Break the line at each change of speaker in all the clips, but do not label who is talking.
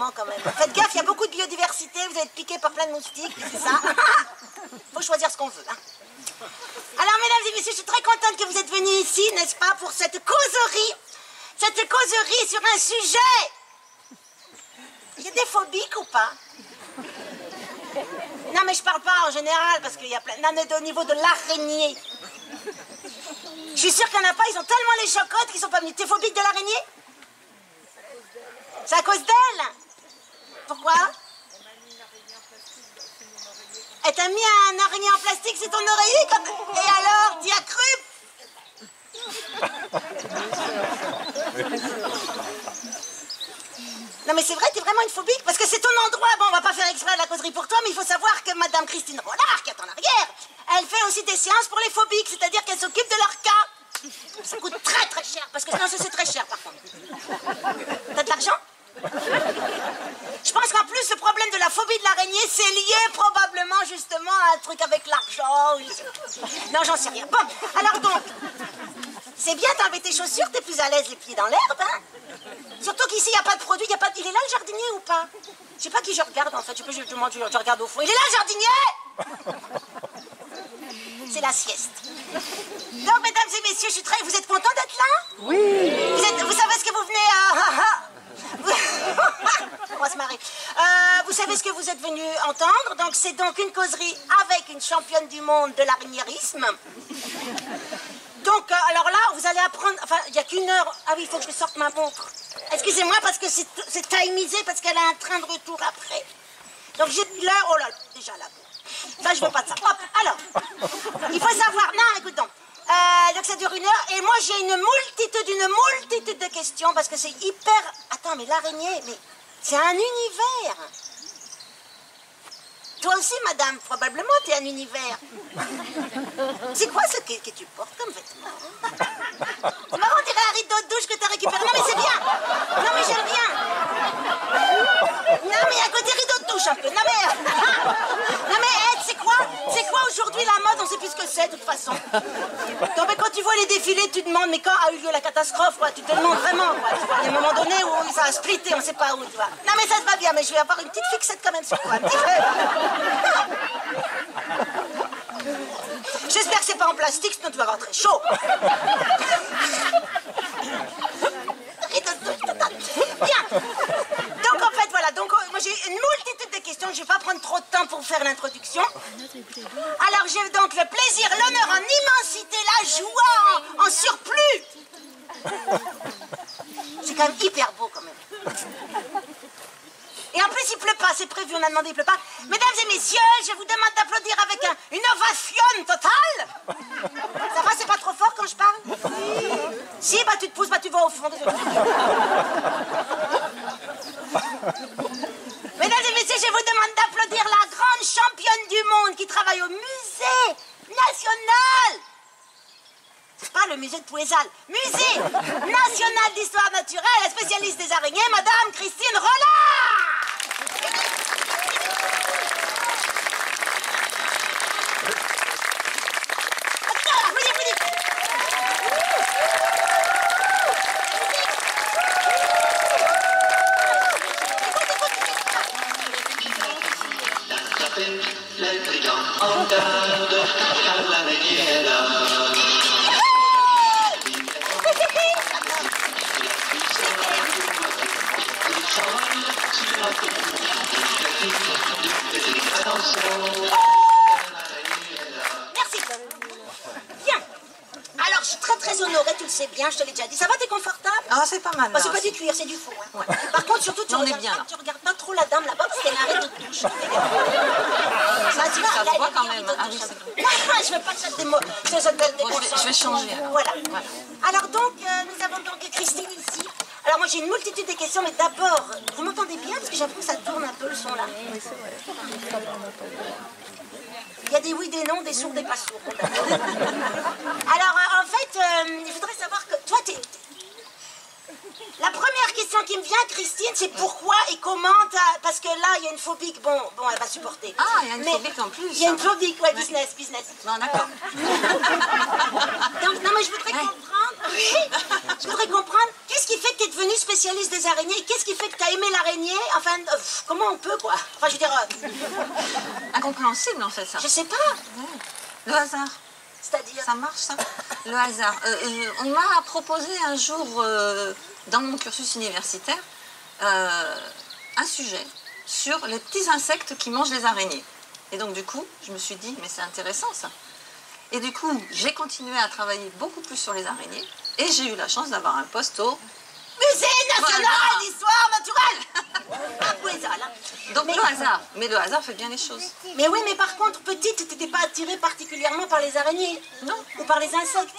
marrant quand même. Faites gaffe, il y a beaucoup de biodiversité, vous allez être piqué par plein de moustiques, c'est ça. Faut choisir ce qu'on veut. Hein. Alors, mesdames et messieurs, je suis très contente que vous êtes venus ici, n'est-ce pas, pour cette causerie. Cette causerie sur un sujet. Il y a des phobiques ou pas? Non, mais je parle pas en général, parce qu'il y a plein... Non, mais au niveau de l'araignée. Je suis sûre qu'il n'y en a pas, ils ont tellement les chocottes qu'ils sont pas venus. T'es phobique de l'araignée? C'est à cause d'elle? Pourquoi? Elle t'a mis un araignée en plastique, c'est ton oreiller quand... Et alors, t'y as cru? Non mais c'est vrai, t'es vraiment une phobique, parce que c'est ton endroit. Bon, on va pas faire exprès de la causerie pour toi, mais il faut savoir que Madame Christine Rollard, qui est en arrière, elle fait aussi des séances pour les phobiques, c'est-à-dire qu'elle s'occupe de leur cas. Ça coûte très très cher, parce que sinon c'est très cher par contre. T'as de l'argent? Je pense qu'en plus, le problème de la phobie de l'araignée, c'est lié probablement justement à un truc avec l'argent. Non, j'en sais rien. Bon, alors donc, c'est bien d'enlever tes chaussures, t'es plus à l'aise les pieds dans l'herbe, hein? Surtout qu'ici, il n'y a pas de produit, il est là le jardinier ou pas? Je sais pas qui je regarde en fait, je regarde au fond. Il est là le jardinier? C'est la sieste. Donc, mesdames et messieurs, vous êtes contents d'être là? Oui. Vous savez ce que vous venez à... On va se marrer. Vous savez ce que vous êtes venus entendre, donc c'est donc une causerie avec une championne du monde de l'araignairisme. Donc, alors là, vous allez apprendre... Enfin, il n'y a qu'une heure... Ah oui, il faut que je sorte ma montre. Excusez-moi, parce que c'est timisé, parce qu'elle a un train de retour après. Donc, j'ai mis l'heure... Oh là, déjà là. Ça, je veux pas de ça. Hop, alors, il faut savoir... Non, écoute donc. Donc, ça dure une heure. Et moi, j'ai une multitude de questions, parce que c'est hyper... Attends, mais l'araignée, mais c'est un univers. Toi aussi, madame, probablement, t'es un univers. C'est quoi ce que tu portes comme vêtement? C'est marrant, on dirait un rideau de douche que t'as récupéré. Non, mais c'est bien. Non, mais j'aime bien. Non, mais il y a un côté rideau de douche un peu. Non, mais... Non, mais c'est quoi aujourd'hui la mode? On sait plus ce que c'est, de toute façon. Non, mais quand tu vois les défilés, tu te demandes, mais quand a eu lieu la catastrophe, quoi? Tu te demandes vraiment, quoi. Tu vois, il y a un moment donné où ça a splitté, on sait pas où, tu vois. Non, mais ça se va bien, mais je vais avoir une petite fixette quand même sur toi. J'espère que c'est pas en plastique, sinon tu vas avoir très chaud. Bien. Donc en fait, voilà. Donc moi j'ai une multitude de questions. Je vais pas prendre trop de temps pour faire l'introduction. Alors j'ai donc le plaisir, l'honneur en immensité, la joie en surplus. C'est quand même hyper beau quand même. Et en plus, il pleut pas, c'est prévu, on a demandé, il pleut pas. Mesdames et messieurs, je vous demande d'applaudir avec une ovation totale. Ça va, c'est pas trop fort quand je parle? Si, bah tu te pousses, bah tu vas au fond. Mesdames et messieurs, je vous demande d'applaudir la grande championne du monde qui travaille au musée national. C'est pas le musée de Pouézal. Musée national d'histoire naturelle, la spécialiste des araignées, Madame Christine Rollard.
Les brigands en garde, car l'araignée est là.
Merci. Bien. Alors, je suis très honorée, tu le sais bien, je te l'ai déjà dit. Ça va, t'es confortable?
Ah, c'est pas mal.
Oh, c'est pas du cuir, c'est du faux. Hein. Ouais. Par contre, surtout, tu regardes pas trop la dame là-bas parce qu'elle a un rideau de douche. Ça
se voit quand même. Ah oui, c'est vrai.
Je veux pas que ça te
Je vais changer.
Voilà. Alors donc, nous avons donc Christine ici. Alors moi j'ai une multitude de questions, mais d'abord, vous m'entendez bien? Parce que j'avoue que ça tourne un peu le son là. Oui, c'est vrai. Il y a des oui, des non, des sourds, des pas sourds. Alors en fait, je voudrais savoir que toi, La première question qui me vient, Christine, c'est pourquoi et comment parce que là, il y a une phobique, bon, elle va supporter.
Ah, il y a une phobique en plus.
Il y a une phobique, ouais, business.
Bon, d'accord.
Donc, non, mais je voudrais comprendre, je voudrais comprendre, qu'est-ce qui fait que tu es devenue spécialiste des araignées? Qu'est-ce qui fait que tu as aimé l'araignée? Enfin, comment on peut, quoi? Enfin, je veux dire...
Incompréhensible, en fait, ça.
Je sais pas.
Ouais. Le hasard.
C'est-à-dire...
Ça marche, ça? Le hasard. On m'a proposé un jour, dans mon cursus universitaire, un sujet sur les petits insectes qui mangent les araignées. Et donc, du coup, je me suis dit, mais c'est intéressant, ça. Et du coup, j'ai continué à travailler beaucoup plus sur les araignées. Et j'ai eu la chance d'avoir un poste au...
Musée national d'histoire naturelle.
Donc, le hasard. Mais le hasard fait bien les choses.
Mais oui, mais par contre, petite, tu n'étais pas attirée particulièrement par les araignées?
Non.
Ou par les insectes?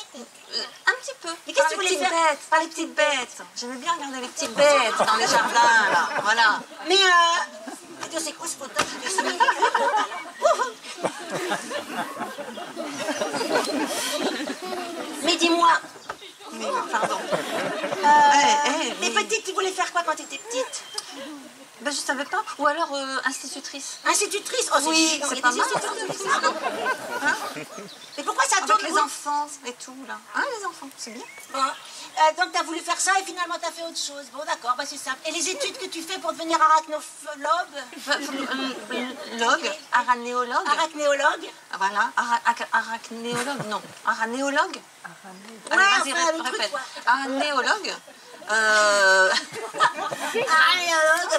Un petit peu.
Mais qu'est-ce que tu voulais faire?
Par les petites bêtes. J'aimais bien regarder les petites bêtes dans les jardins, là. Voilà.
Mais, Dieu, c'est quoi ce potage? Mais dis-moi.
Mais, pardon.
Mais petite, tu voulais faire quoi quand tu étais petite?
Ben, je savais pas. Ou alors institutrice.
Institutrice? Oh,
Oui, c'est pas mal.
Hein? Mais pourquoi ça
Avec
tombe
les enfants et tout, là. Hein, les enfants, c'est bien.
Bon. Donc tu as voulu faire ça et finalement tu as fait autre chose. Bon, d'accord, bah, c'est simple. Et les études que tu fais pour devenir arachnophologue?
Aranéologue.
Arachnéologue?
Voilà. Arachnéologue, non. Aranéologue.
Ouais,
Allez, vas-y,
enfin, le
répète.
truc, quoi.
Aranéologue.
Aranéologue.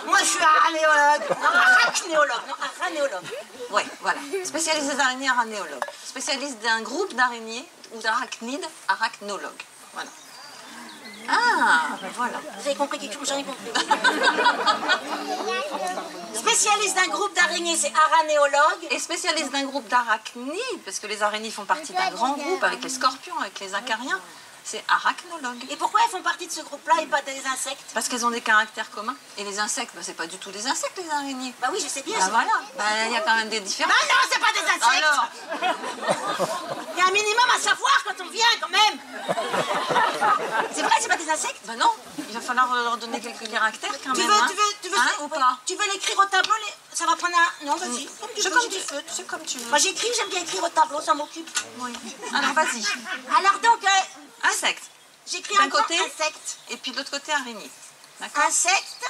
Moi, je suis aranéologue. Non, arachnéologue. Non, aranéologue.
Ouais, voilà. Spécialiste des araignées, aranéologue. Spécialiste d'un groupe d'araignées ou d'arachnides, arachnologue. Voilà. Ah, voilà.
Vous avez compris quelque chose? J'en ai compris. Spécialiste d'un groupe d'araignées, c'est aranéologue.
Et spécialiste d'un groupe d'arachnides, parce que les araignées font partie d'un grand groupe avec les scorpions, avec les acariens, c'est arachnologue.
Et pourquoi elles font partie de ce groupe-là et pas des insectes?
Parce qu'elles ont des caractères communs. Et les insectes, bah, c'est pas du tout des insectes, les araignées.
Bah oui, je sais bien.
Bah voilà, bah, y a quand même des différences.
Bah non, c'est pas des insectes.
Alors,
il y a un minimum à savoir quand on vient, quand même. C'est vrai, c'est pas des insectes?
bah non, il va falloir leur donner quelques caractères quand même.
Hein,
ou pas?
Tu veux l'écrire au tableau? Ça va prendre un... Non, vas-y.
C'est comme tu veux.
Moi, j'écris, j'aime bien écrire au tableau, ça m'occupe.
Oui. Alors, vas-y.
Alors donc,
Insecte.
j'écris
D'un
encore
côté,
insecte.
et puis de l'autre côté, araignée. D'accord?
Insecte,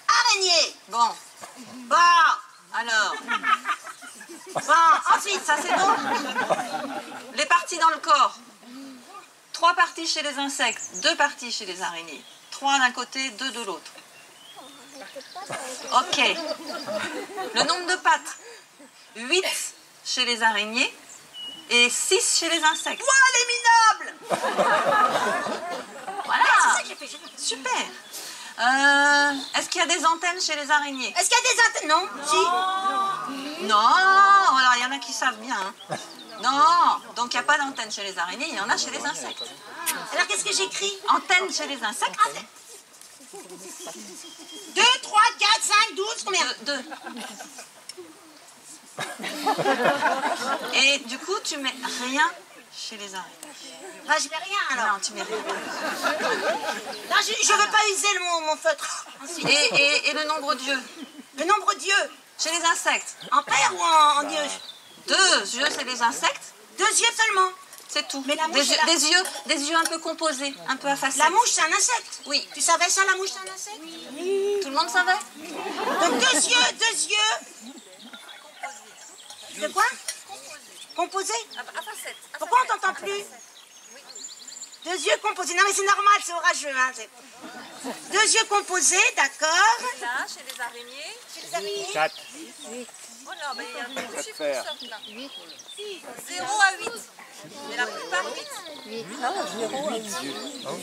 araignée.
Bon,
Bon,
alors,
ensuite.
ça c'est bon. Les parties dans le corps. 3 parties chez les insectes, 2 parties chez les araignées. 3 d'un côté, 2 de l'autre. Ok. Le nombre de pattes. 8 chez les araignées et 6 chez les insectes.
Moi, les minables.
Voilà.
C'est ça que j'ai fait.
Super. Est-ce qu'il y a des antennes chez les araignées?
Est-ce qu'il y a des antennes? Non, si.
Non. Alors, il y en a qui savent bien. Hein. Non. Donc, il n'y a pas d'antenne chez les araignées, il y en a chez les insectes.
Alors, qu'est-ce que j'écris?
Antenne chez les insectes?
2, 3, 4, 5, 12, combien?
2. Et du coup, tu mets rien chez les araignées.
Bah, je mets rien, alors.
Non, tu mets rien.
Non, je veux pas user mon feutre. Ensuite.
Et le nombre d'yeux
Le nombre d'yeux.
chez les insectes?
En paire ou en yeux?
2 yeux chez les insectes,
2 yeux seulement.
c'est tout.
Mais la mouche,
Des yeux un peu composés, un peu à facettes.
La mouche, c'est un insecte.
Oui.
Tu savais ça, la mouche, c'est un insecte?
Tout le monde savait?
Donc 2 yeux. De quoi? Composés.
À facettes.
Pourquoi on t'entend plus? 2 yeux composés. Non, mais c'est normal, c'est orageux. Hein. 2 yeux composés, d'accord.
Là, chez les araignées.
Chez les araignées.
4.
Oh non, mais il y a beaucoup de chiffres
faire.
qui sortent là. 0 à 8. Mais la plupart 8.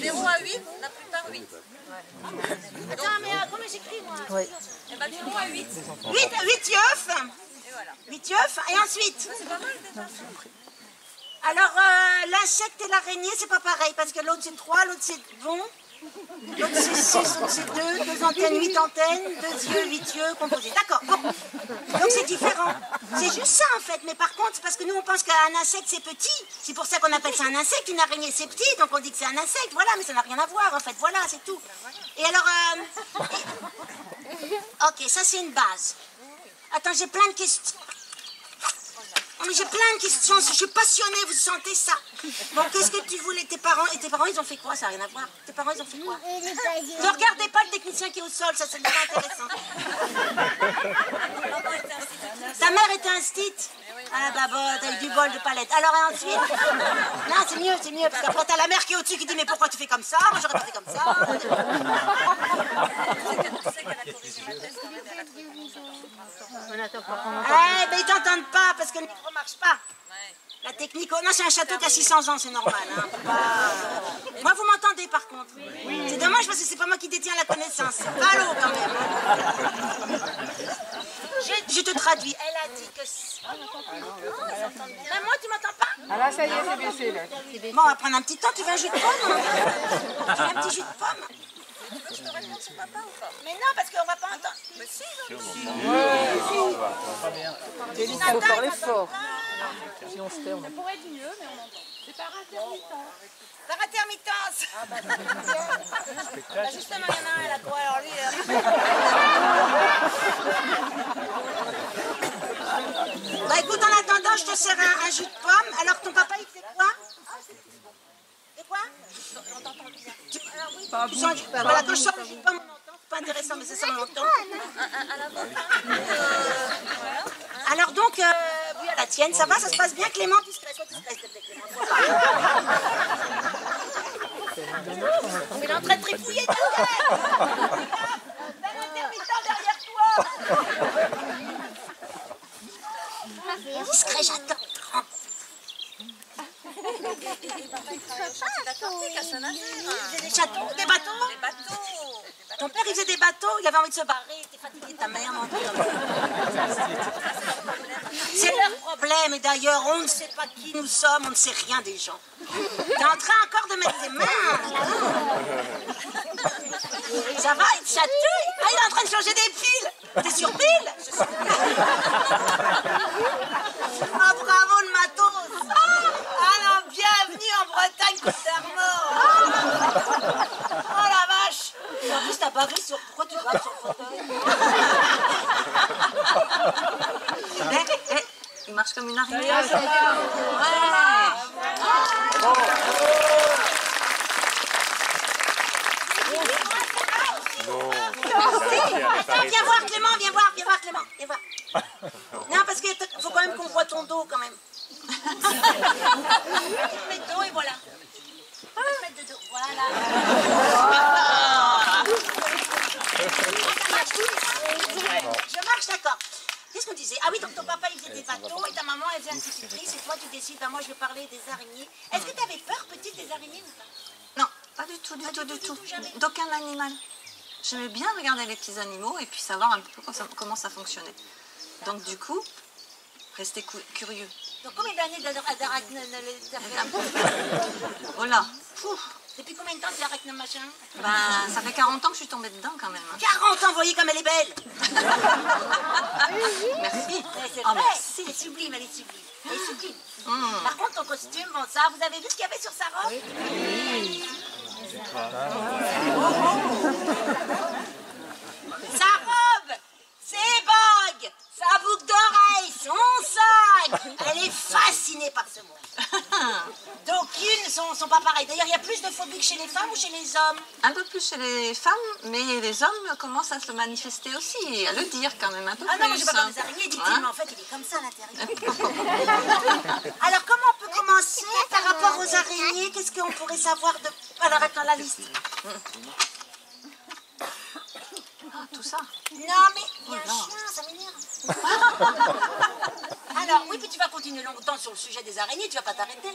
0 à 8, la plupart 8.
Attends, mais comment j'écris, moi?
Et bien 0 à 8.
8 yeux.
Et voilà.
8 yeux. Et ensuite?
C'est pas mal déjà.
Alors, l'insecte et l'araignée, c'est pas pareil, parce que l'autre c'est 3, l'autre c'est bon. L'autre c'est 6, l'autre c'est 2 antennes, 8 antennes, 2 yeux, 8 yeux composés. D'accord, bon. Donc c'est différent. C'est juste ça en fait, mais par contre, c'est parce que nous on pense qu'un insecte c'est petit. C'est pour ça qu'on appelle ça un insecte, une araignée c'est petit, donc on dit que c'est un insecte, voilà, mais ça n'a rien à voir en fait, voilà, c'est tout. Et alors, ok, ça c'est une base. Attends, j'ai plein de questions. Oh, mais j'ai plein de questions, je suis passionnée, vous sentez ça. Bon, qu'est-ce que tu voulais, tes parents, et tes parents ils ont fait quoi, ça n'a rien à voir. Tes parents ils ont fait quoi? Ne regardez pas le technicien qui est au sol, ça c'est pas intéressant. Ta mère était instite? Ah bah bon, t'as eu du bol de palette. Alors et ensuite? Non, c'est mieux, parce qu'après t'as la mère qui est au-dessus qui dit mais pourquoi tu fais comme ça? Moi j'aurais pas fait comme ça. Eh ben ils t'entendent pas parce que le micro marche pas. La technique, oh non c'est un château qui a 600 ans, c'est normal. Hein. Moi vous m'entendez par contre. C'est dommage parce que c'est pas moi qui détiens la connaissance. Allô quand même. Je te traduis. Elle a dit que... Même moi, tu m'entends pas?
Ah là, ça y est, c'est baissé, là.
Bon, on va prendre un petit temps. Tu veux un jus de pomme? Tu veux un petit jus de pomme?
Je te réponds sur papa ou pas?
Mais non, parce qu'on va pas entendre.
Mais si,
Il faut parler fort. Si on se tait, on entend.
pourrait être mieux, mais on entend. C'est par intermittence.
Par intermittence. Bah, justement, il y en a un, elle a quoi? Alors lui... Bah écoute, en attendant, je te sers un jus de pomme. Alors ton papa, il fait quoi? C'est quoi? Alors oui, tu sens, voilà, quand je sors le jus de pomme, on entend. C'est pas intéressant, mais c'est ça, on entend. Alors donc, oui, à la tienne, ça va? Ça se passe bien, Clément? Discret, sois discret, s'il te plaît, Clément. Il est en train de trifouiller ta tête. Ben intermittent derrière toi. Discret, j'attends. Des châteaux, des bateaux.
des bateaux.
Ton père, il faisait des bateaux, il avait envie de se barrer, il était fatigué, ta mère, non? C'est leur problème, et d'ailleurs, on ne sait pas qui nous sommes, on ne sait rien des gens. T'es en train encore de mettre tes mains. Ça va, il te chatouille. Ah, il est en train de changer des piles. T'es sur pile? Ah, bravo le matos. Ah non, bienvenue en Bretagne, Côte d'Armor. Oh la vache. En plus, t'as bavé sur... Pourquoi tu baves sur le fauteuil?
Il marche comme une araignée.
Ouais. Attends, viens voir Clément, viens voir Clément, viens voir. Non, parce qu'il faut quand même qu'on voit ton dos quand même. Mets de dos et voilà. Mettre de dos, voilà. Je marche, d'accord. Qu'est-ce qu'on disait? Ah oui, donc ton papa il faisait des bateaux et ta maman elle faisait institutrice et toi tu décides, ben moi je vais parler des araignées. Est-ce que tu avais peur petite des araignées ou pas?
Non, pas du tout, du tout. D'aucun animal. J'aimais bien regarder les petits animaux et puis savoir un peu comment ça fonctionnait. Donc du coup, rester curieux.
Donc combien d'années d'arachne?
Voilà.
Depuis combien de temps tu arachne machin?
Ben, ça fait 40 ans que je suis tombée dedans quand même.
40 ans, vous voyez comme elle est belle.
Merci.
C'est
Oh,
vrai,
merci.
elle est sublime, elle est sublime. Elle est sublime. Par contre, ton costume, bon ça, vous avez vu ce qu'il y avait sur sa robe? Sa robe, ses bagues, sa boucle d'oreille, son sac. Elle est fascinée par ce monde. D'aucunes sont pas pareilles. D'ailleurs, il y a plus de phobie que chez les femmes ou chez les hommes?
Un peu plus chez les femmes, mais les hommes commencent à se manifester aussi et à le dire quand même un peu plus.
Ah non, moi je parle des araignées, dit-il, mais en fait il est comme ça à l'intérieur. Alors comment on peut commencer par rapport aux araignées? Qu'est-ce qu'on pourrait savoir de... Alors attends, la liste.
Ah, tout ça.
Non mais il y a un chien, ça m'énerve. Alors, oui, puis tu vas continuer longtemps sur le sujet des araignées, tu vas pas t'arrêter.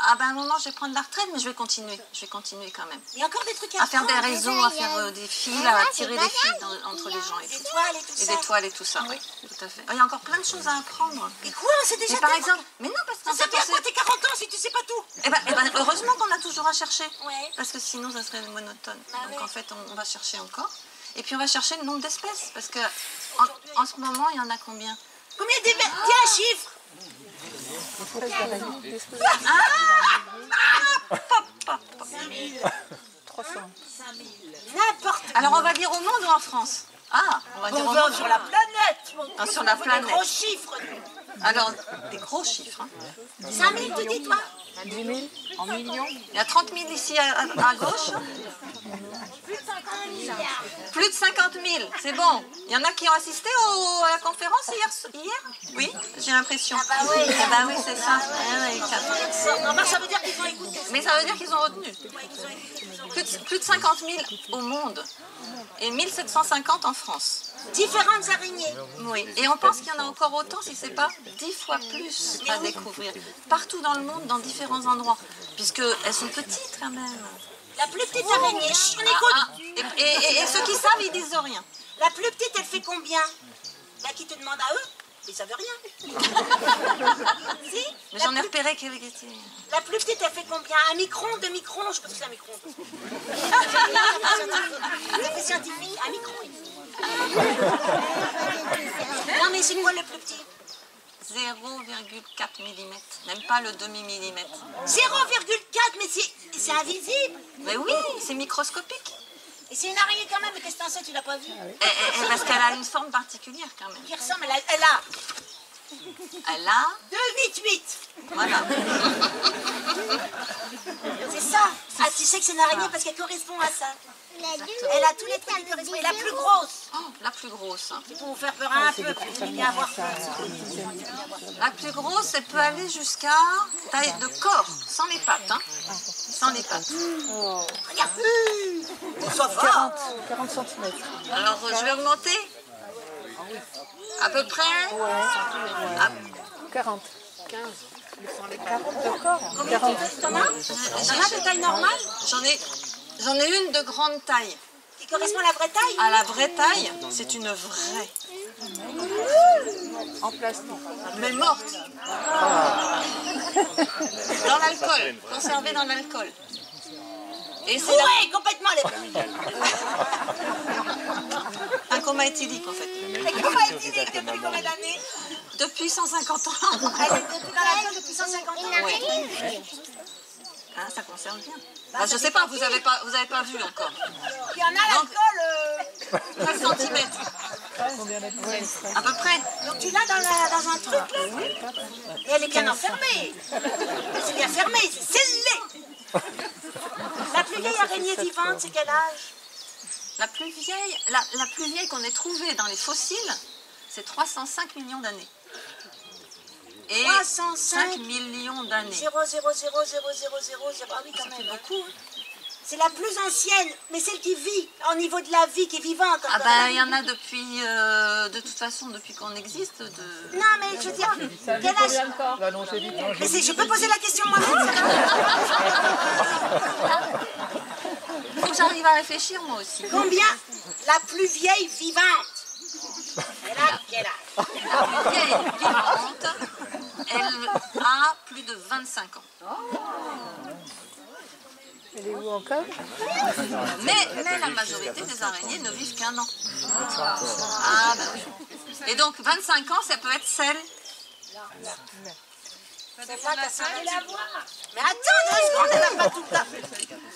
Ah ben à un moment je vais prendre la retraite, mais je vais continuer. Je vais continuer quand même.
Il y a encore des trucs
À faire des
apprendre.
réseaux, à faire des fils, à tirer des fils entre les gens et
Des
tout.
toiles et tout
Et
ça.
des toiles et tout ça, oui, tout à fait. Il y a encore plein de choses à apprendre.
Mais quoi, c'est déjà
Et par
tellement-
exemple, mais non, parce
Ça
qu'en
sert
fait,
bien à quoi t'es 40 ans si tu sais pas tout?
eh ben, heureusement qu'on a toujours à chercher.
Ouais.
Parce que sinon, ça serait monotone.
Bah
Donc
ouais.
en fait, on va chercher encore. Et puis on va chercher le nombre d'espèces. Parce que en ce moment, il y en a combien?
Combien d'espèces? Dis un chiffre.
Pop.
300.
N'importe.
Alors on va dire au monde ou en France? Ah, on va dire au
On va
monde.
sur la planète.
Ah, sur la
Des
planète.
gros chiffres.
Alors, des gros chiffres. Hein.
5 000, tu dis, toi?
10 000 en millions.
Il y a 30 000 ici à gauche. Plus de 50 000, c'est bon. Il y en a qui ont assisté à la conférence hier? Oui, j'ai l'impression.
Ah bah oui.
Ah bah oui, c'est ça. Ah oui, quatre.
Non, bah, ça veut dire qu'ils ont écouté.
Mais ça veut dire qu'ils ont retenu. Plus de 50 000 au monde et 1750 en France.
Différentes araignées.
Oui, et on pense qu'il y en a encore autant, si ce n'est pas 10 fois plus à découvrir. Partout dans le monde, dans différents endroits. Puisqu'elles sont petites quand même.
La plus petite araignée, chut, on écoute.
Et ceux qui savent, ils disent rien.
La plus petite, elle fait combien? Là, qui te demande à eux? Ils savent rien. Si?
Mais j'en ai repéré qu'elle était...
La plus petite, elle fait combien? Un micron, 2 microns? Je sais pas ce que c'est un micron. C'est scientifique. Un micron. Non, mais c'est quoi le plus petit?
0,4 mm, même pas le demi-millimètre.
0,4, mais c'est invisible.
Mais oui, c'est microscopique.
Et c'est une araignée quand même, mais qu'est-ce que t'en sais? Tu l'as pas vue?
Parce qu'elle a une forme particulière quand même.
Qui ressemble, elle a
Elle a...
2,88.
Voilà.
C'est ça. Ah, tu sais que c'est une araignée parce qu'elle correspond à ça. Elle a tous les trucs qui correspondent. Et la plus grosse,
Oh, la plus grosse. Hein.
c'est pour vous faire peur un peu, parce que vous aimez bien avoir peur.
La plus grosse, elle peut aller jusqu'à taille de corps, sans les pattes. Hein. Sans les pattes.
Regarde. Ça va.
40 cm.
Alors, je vais augmenter. À peu près.
40. 40 d'accord.
Combien t'en as? T'en as de taille normale?
J'en ai une de grande taille.
Qui correspond à la vraie taille?
À la vraie taille, c'est une vraie.
En plastique.
Mais morte. Dans l'alcool, conservée dans l'alcool. Et c'est
Oui, complètement.
un coma éthylique en fait.
Et comment est-il depuis combien d'années?
Depuis 150 ans.
Elle est depuis dans l'alcool depuis 150 ans.
Oui. Hein, ça conserve bien. Bah, je sais pas, vous avez pas vu encore.
Il y en a l'alcool.
13 cm. À peu près.
Donc tu l'as dans un truc là? Et elle est bien enfermée. C'est bien fermé, c'est scellé. La plus vieille araignée vivante, c'est quel âge?
La plus vieille qu'on ait trouvée dans les fossiles, c'est 305 millions d'années. Et
305
millions d'années.
0, 0, 0, 0, 0, 0, 0. Ah oui, quand même.
Beaucoup. Hein.
C'est la plus ancienne, mais celle qui vit, au niveau de la vie, qui est vivante.
Ah ben, il y en a depuis, de toute façon, depuis qu'on existe.
Non, mais je veux dire, quel âge?
La longévité.
Mais je peux poser la question moi-même, ça
Il faut que j'arrive à réfléchir, moi aussi.
Combien? La plus vieille vivante. Elle a quel âge?
La plus vieille vivante, elle a plus de 25 ans.
Elle est où encore?
Mais la majorité des araignées ne vivent qu'un an. Ah ben oui. Et donc 25 ans, ça peut être celle.
C'est là, t'as semblé la voir. Mais attends 2 secondes, elle n'a pas tout là.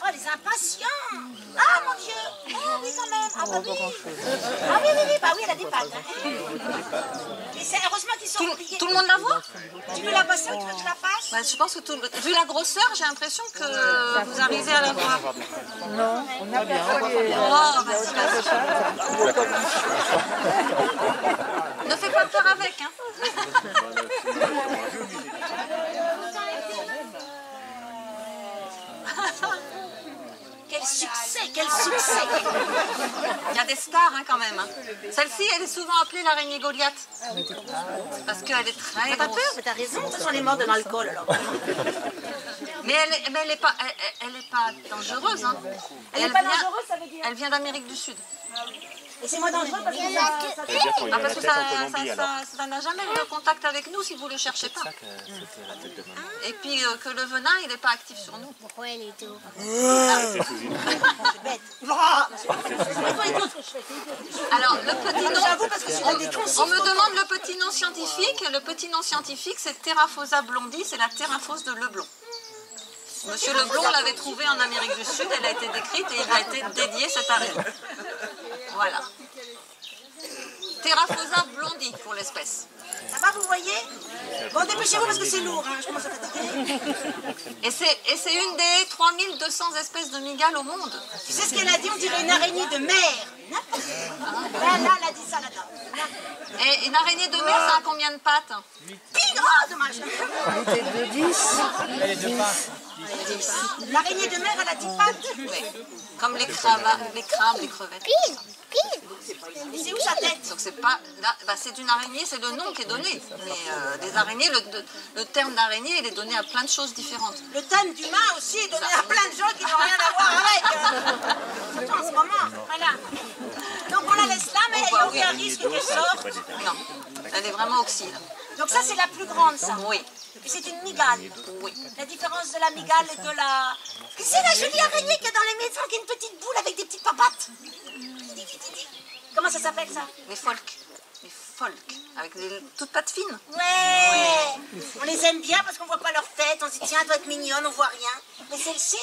Oh, les impatients. Ah, mon Dieu. Oh, oui, quand même. Ah, bah oui. Ah, oui, oui, oui. Bah oui, elle a des pattes. Hein. Et c'est heureusement qu'ils sont oubliés.
Tout le monde la voit?
Tu veux la passer ou tu veux que je la passe?
Bah, je pense que vu la grosseur, j'ai l'impression que vous arrivez à la voir.
Non, on n'a pas les...
Oh, vas-y, vas-y. Ne fais pas peur avec, hein.
Quel succès. succès, quel succès!
Il y a des stars hein, quand même. Hein. Celle-ci, elle est souvent appelée l'araignée Goliath. Parce qu'elle est très
T'as pas
grosse.
peur? Mais t'as raison, ce sont les morts de l'alcool alors.
Mais elle est pas dangereuse. Hein.
Elle n'est pas dangereuse, ça veut dire?
Elle vient d'Amérique du Sud.
Et c'est moins dangereux parce que
Ah, parce que ça n'a jamais eu contact avec nous si vous ne le cherchez pas. Et puis que le venin, il n'est pas actif sur nous.
Pourquoi elle était au...
c'est bête. Ah,
Alors, le petit nom,
j'avoue parce que c'est des
on me demande le petit nom scientifique. Le petit nom scientifique, c'est Theraphosa blondie, c'est la Theraphos de Leblon. Monsieur Leblon l'avait trouvée en Amérique du Sud, elle a été décrite et il a été dédié cette araignée. Voilà. Theraphosa blondie pour l'espèce.
Ça va, vous voyez? Bon, dépêchez-vous parce que c'est lourd, hein. Je commence à fatiguer.
Et c'est une des 3200 espèces de migales au monde.
Tu sais ce qu'elle a dit? On dirait une araignée de mer. Là, elle a dit ça là-dedans.
Et une araignée de mer, ça a combien de pattes?
Pile! Oh, dommage.
Elle était de 10.
L'araignée de mer, elle a 10 pattes.
Oui. Comme les crabes, les crevettes.
Et c'est où sa tête?
Donc c'est pas, là, bah, c'est une araignée, c'est le nom qui est donné. Mais des araignées, le terme d'araignée, il est donné à plein de choses différentes.
Le thème d'humain aussi est donné à plein de gens qui n'ont rien à voir avec. Surtout en ce moment. Voilà. Donc on la laisse là, mais il n'y a aucun risque qu'elle sorte.
Non, elle est vraiment oxyde.
Donc ça, c'est la plus grande, ça.
Oui.
Et c'est une migale.
Oui.
La différence de la migale et de la... C'est la jolie araignée qui est dans les maisons, qui est une petite boule avec des petites papates. Comment ça s'appelle, ça?
Les folks. Les folks. Avec des toutes pattes fines.
Ouais. On les aime bien parce qu'on voit pas leur tête. On se dit, tiens, elle doit être mignonne, on voit rien. Mais celle-ci,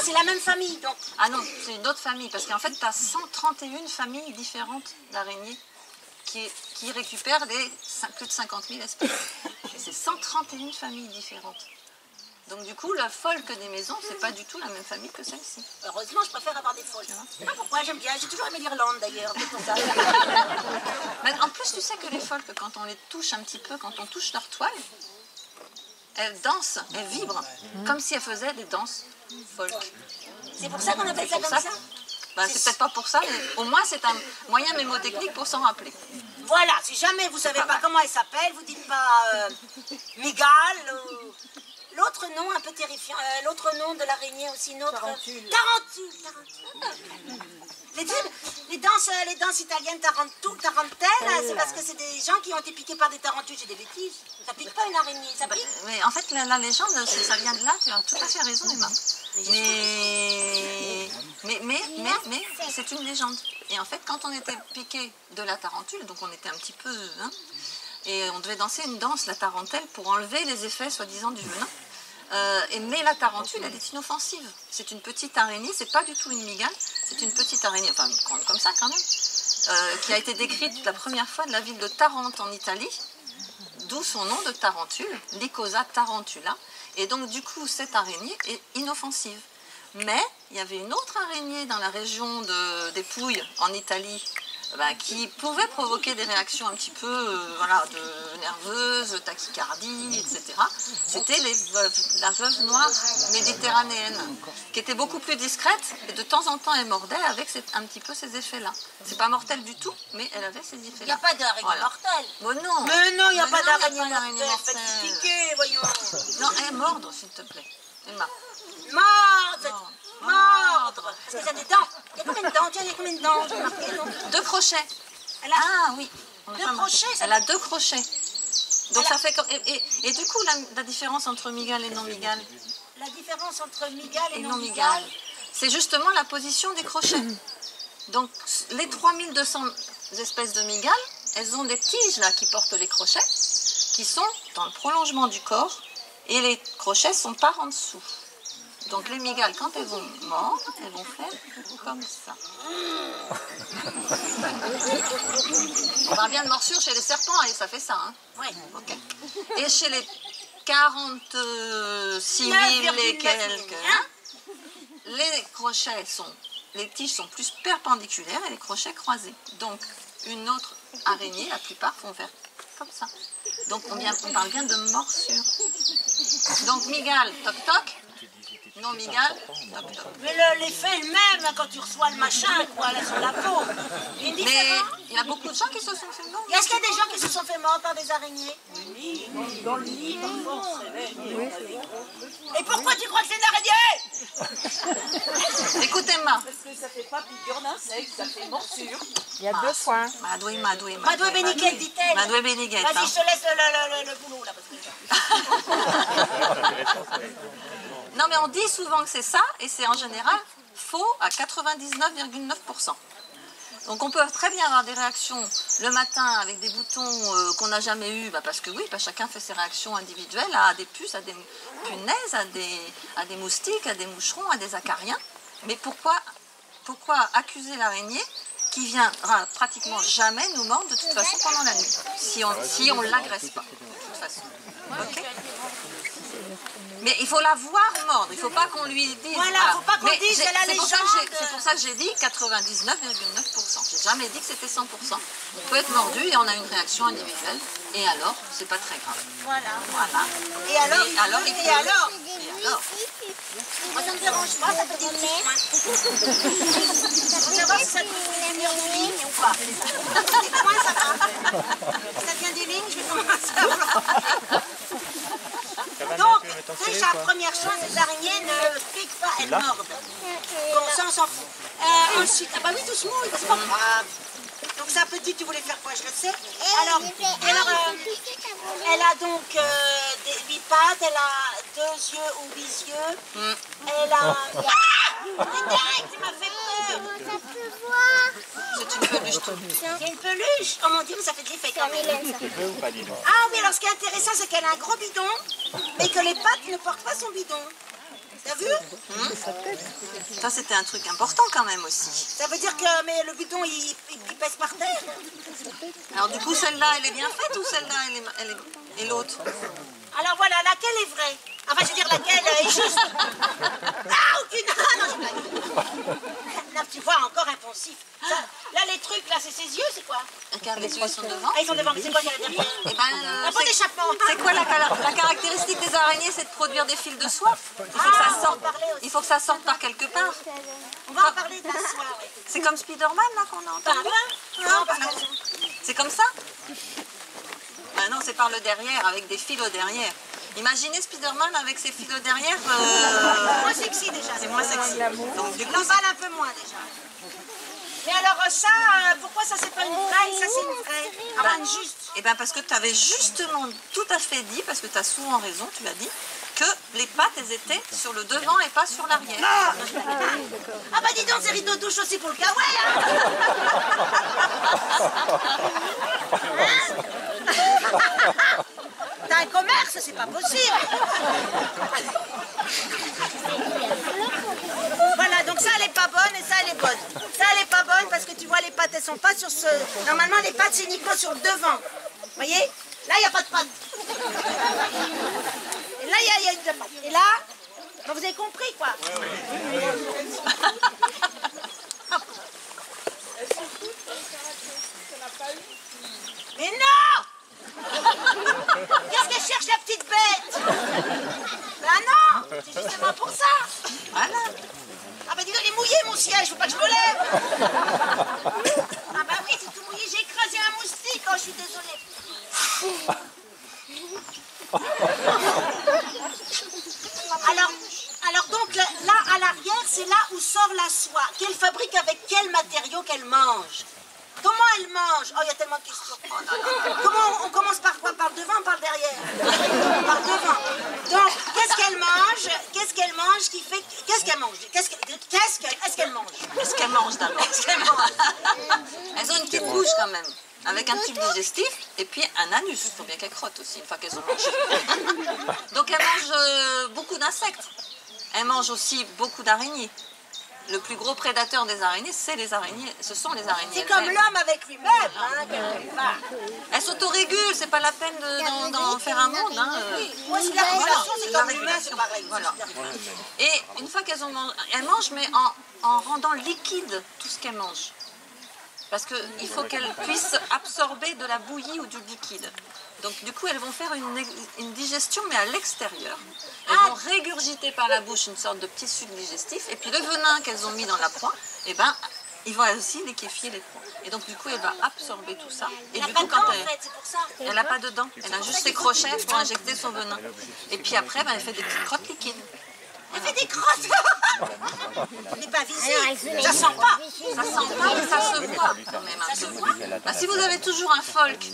c'est la même famille, donc.
Ah non, c'est une autre famille. Parce qu'en fait, tu as 131 familles différentes d'araignées qui récupèrent plus de 50 000 espèces. Et c'est 131 familles différentes. Donc du coup, la folk des maisons, c'est pas du tout la même famille que celle-ci.
Heureusement, je préfère avoir des folles. Je sais pas pourquoi, j'aime bien. J'ai toujours aimé l'Irlande, d'ailleurs. C'est pour ça.
Mais en plus, tu sais que les folks, quand on les touche un petit peu, quand on touche leur toile, elles dansent, elles vibrent, comme si elles faisaient des danses folk.
C'est pour ça qu'on appelle ça comme ça?
Bah, c'est peut-être pas pour ça, mais au moins c'est un moyen mémotechnique pour s'en rappeler.
Voilà, si jamais vous savez pas comment elle s'appelle, vous dites pas migale ou... L'autre nom un peu terrifiant, l'autre nom de l'araignée aussi, une autre... Tarentule. Tarentule. Les danses italiennes tarentelles, c'est parce que c'est des gens qui ont été piqués par des tarentules. J'ai des bêtises. Ça pique pas une araignée, ça pique.
Mais en fait, la légende, ça vient de là, tu as tout à fait raison, Emma. Mais c'est une légende. Et en fait, quand on était piqué de la tarentule, donc on était un petit peu... Hein, et on devait danser une danse, la tarentelle, pour enlever les effets, soi-disant, du venin. Mais la tarentule, elle est inoffensive. C'est une petite araignée, c'est pas du tout une migale, c'est une petite araignée, enfin grande comme ça quand même, qui a été décrite la première fois de la ville de Tarente en Italie, d'où son nom de tarentule, Lycosa tarantula. Et donc du coup, cette araignée est inoffensive. Mais il y avait une autre araignée dans la région des Pouilles, en Italie, qui pouvait provoquer des réactions un petit peu nerveuses, tachycardie, etc. C'était la veuve noire méditerranéenne, qui était beaucoup plus discrète et de temps en temps elle mordait avec un petit peu ces effets-là. C'est pas mortel du tout, mais elle avait ces effets-là.
Il n'y a pas d'araignée mortelle.
Bon, non.
Mais non, il n'y a pas d'araignée
mortelle.
mortelle. Faites piquer, voyons.
Non, mordre, s'il te plaît. Emma.
Mordre. Parce que ça a des dents. Il y a combien de dents? Tiens, il y a combien de dents? J'ai marqué, non?
2 crochets.
Ah
oui.
2 crochets.
Elle a 2 crochets. Donc ça fait comme... Et du coup, la différence entre migale et non migale?
La différence entre migale et non
migale,
migale,
c'est justement la position des crochets. Donc les 3200 espèces de migales, elles ont des tiges là qui portent les crochets, qui sont dans le prolongement du corps, et les crochets sont par en dessous. Donc les migales, quand elles vont mordre, elles vont faire comme ça. On parle bien de morsure chez les serpents, et ça fait ça. Hein.
Oui.
Okay. Et chez les 46 000 et quelques, les tiges sont plus perpendiculaires et les crochets croisés. Donc une autre araignée, la plupart vont faire comme ça. Donc on parle bien de morsure. Donc migale, toc toc. Non migale, top top.
Mais l'effet est le même hein, quand tu reçois le machin, quoi, là, sur la peau. Il y a une
Mais
différence.
il y a beaucoup de gens qui se sont fait mordre.
Est-ce qu'il y a des gens qui se sont fait mordre par des araignées?
Dans le lit, parfois, on se réveille.
Et pourquoi tu crois que c'est une araignée?
Écoutez-moi.
Parce que ça fait pas piqûre d'insecte, ça fait morsure.
Il y a 2 points.
Madoué.
Madoué Béniquette, dit-elle.
Madoué Béniquette.
Vas-y, je te laisse le boulot, là, parce que...
Non mais on dit souvent que c'est ça et c'est en général faux à 99,9%. Donc on peut très bien avoir des réactions le matin avec des boutons qu'on n'a jamais eu, parce que oui, chacun fait ses réactions individuelles à des puces, à des punaises, à des moustiques, à des moucherons, à des acariens. Mais pourquoi accuser l'araignée qui viendra pratiquement jamais nous mordre de toute façon pendant la nuit, si on ne l'agresse pas, de toute façon. Ok. Mais il faut la voir mordre, il ne faut pas qu'on lui dise...
Voilà, faut pas qu'on dise c'est la légende.
C'est pour ça que j'ai dit 99,9%. J'ai jamais dit que c'était 100%. On peut être mordu et on a une réaction individuelle. Et alors, c'est pas très grave.
Voilà.
Et alors
Moi, ça ne me dérange pas, ça peut dire des points. On va voir si ça devient des lignes ou pas. Des points, ça va. Si ça devient des lignes, je vais commencer à voir. Donc, déjà, première chose, les araignées ne piquent pas, elles mordent. Bon, ça, on s'en fout. Ensuite, ah bah oui, doucement, c'est pas grave. Donc, sa petite, tu voulais faire quoi, je le sais. Alors, elle a donc 8 pattes, elle a 2 yeux ou 8 yeux. Elle a... Ah, Derek, tu m'as fait peur.
c'est une peluche.
Il y a une peluche. Oh mon Dieu, mais ça fait de l'effet quand même. Ah oui, alors ce qui est intéressant, c'est qu'elle a un gros bidon, mais que les pattes ne portent pas son bidon. T'as vu?
Ça, c'était un truc important quand même aussi.
Ça veut dire que mais le bidon, il pèse par terre.
Alors du coup, celle-là, elle est bien faite ou celle-là, et l'autre?
Alors voilà, laquelle est vraie? Enfin, je veux dire, laquelle est juste? Ah, aucune! Ah non, j'ai pas dit. Là, tu vois, encore impensif. Ça, là, les trucs, là, c'est ses yeux, c'est quoi?
Regarde, les yeux sont devant.
Ah, ils sont devant, mais c'est quoi qu'il y a derrière?
Eh ben,
Un pot d'échappement.
c'est quoi la caractéristique des araignées? C'est de produire des fils de soie. Il faut que ça sorte par quelque part.
On va en parler de la soie, oui.
C'est comme Spider-Man là qu'on a entendu.
Non, parce que...
C'est comme ça? Ben non, c'est par le derrière, avec des fils au derrière. Imaginez Spider-Man avec ses fils au derrière.
moins sexy déjà.
C'est moins sexy. Donc du coup,
l'emballe un peu moins déjà. Mais alors ça, pourquoi ça c'est pas une vraie et ça c'est une vraie? Ah, une juste.
Eh ben parce que tu avais justement tout à fait dit, parce que tu as souvent raison, tu l'as dit, que les pattes elles étaient sur le devant et pas sur l'arrière.
Ah bah dis donc, c'est rideau de douche aussi pour le kawaii, hein. T'as un commerce, c'est pas possible. Voilà, donc ça elle est pas bonne et ça elle est bonne. Ça elle est pas bonne parce que tu vois les pattes elles sont pas sur ce... Normalement les pattes c'est uniquement sur le devant. Vous voyez? Là il n'y a pas de pattes. Et là il y a une patte. Et là, bon, vous avez compris quoi? Mais non! Qu'est-ce qu'elle cherche la petite bête? Ah non! C'est justement pour ça!
Voilà.
Ah bah dis donc, il est mouillé mon siège, faut pas que je me lève! Ah bah oui, c'est tout mouillé, j'ai écrasé un moustique, oh je suis désolée. Alors donc là à l'arrière, c'est là où sort la soie. Qu'elle fabrique avec quel matériau qu'elle mange? Comment elle mange? Oh, il y a tellement de questions. Oh, comment on commence par quoi? Par le devant ou par le derrière? Par devant. Donc, qu'est-ce qu'elle mange? Qu'est-ce qu'elle mange qui fait... Qu'est-ce qu'elle mange? Est-ce qu'elle mange?
Qu'est-ce qu'elles mangent d'abord? Elles ont une petite bouche quand même, avec un tube digestif et puis un anus. Il faut bien qu'elles crottent aussi une fois qu'elles ont mangé. Donc elles mangent beaucoup d'insectes. Elles mangent aussi beaucoup d'araignées. Le plus gros prédateur des araignées, c'est les araignées. Ce sont les araignées.
C'est comme l'homme avec lui-même. Hein,
elles s'autorégulent, c'est pas la peine d'en faire un monde. Hein.
Moi, si la régulation, c'est comme l'humain, c'est pareil.
Voilà. Et une fois qu'elles ont mangé, elles mangent, mais en rendant liquide tout ce qu'elles mangent. Parce qu'il faut qu'elles puissent absorber de la bouillie ou du liquide. Donc du coup, elles vont faire une digestion, mais à l'extérieur. Elles vont régurgiter par la bouche une sorte de petit suc digestif. Et puis le venin qu'elles ont mis dans la proie, eh ben, il va aussi liquéfier les proies. Et donc du coup, elle va absorber tout ça. Et du coup, quand elle n'a pas de dents, elle a juste ses crochets pour injecter son venin. Et puis après, ben, elle fait des petites crottes liquides.
Elle fait des crottes. On n'est pas visible. Ça sent pas.
Ça sent pas, mais ça se voit quand même. Ça se voit. Bah, si vous avez toujours un folk,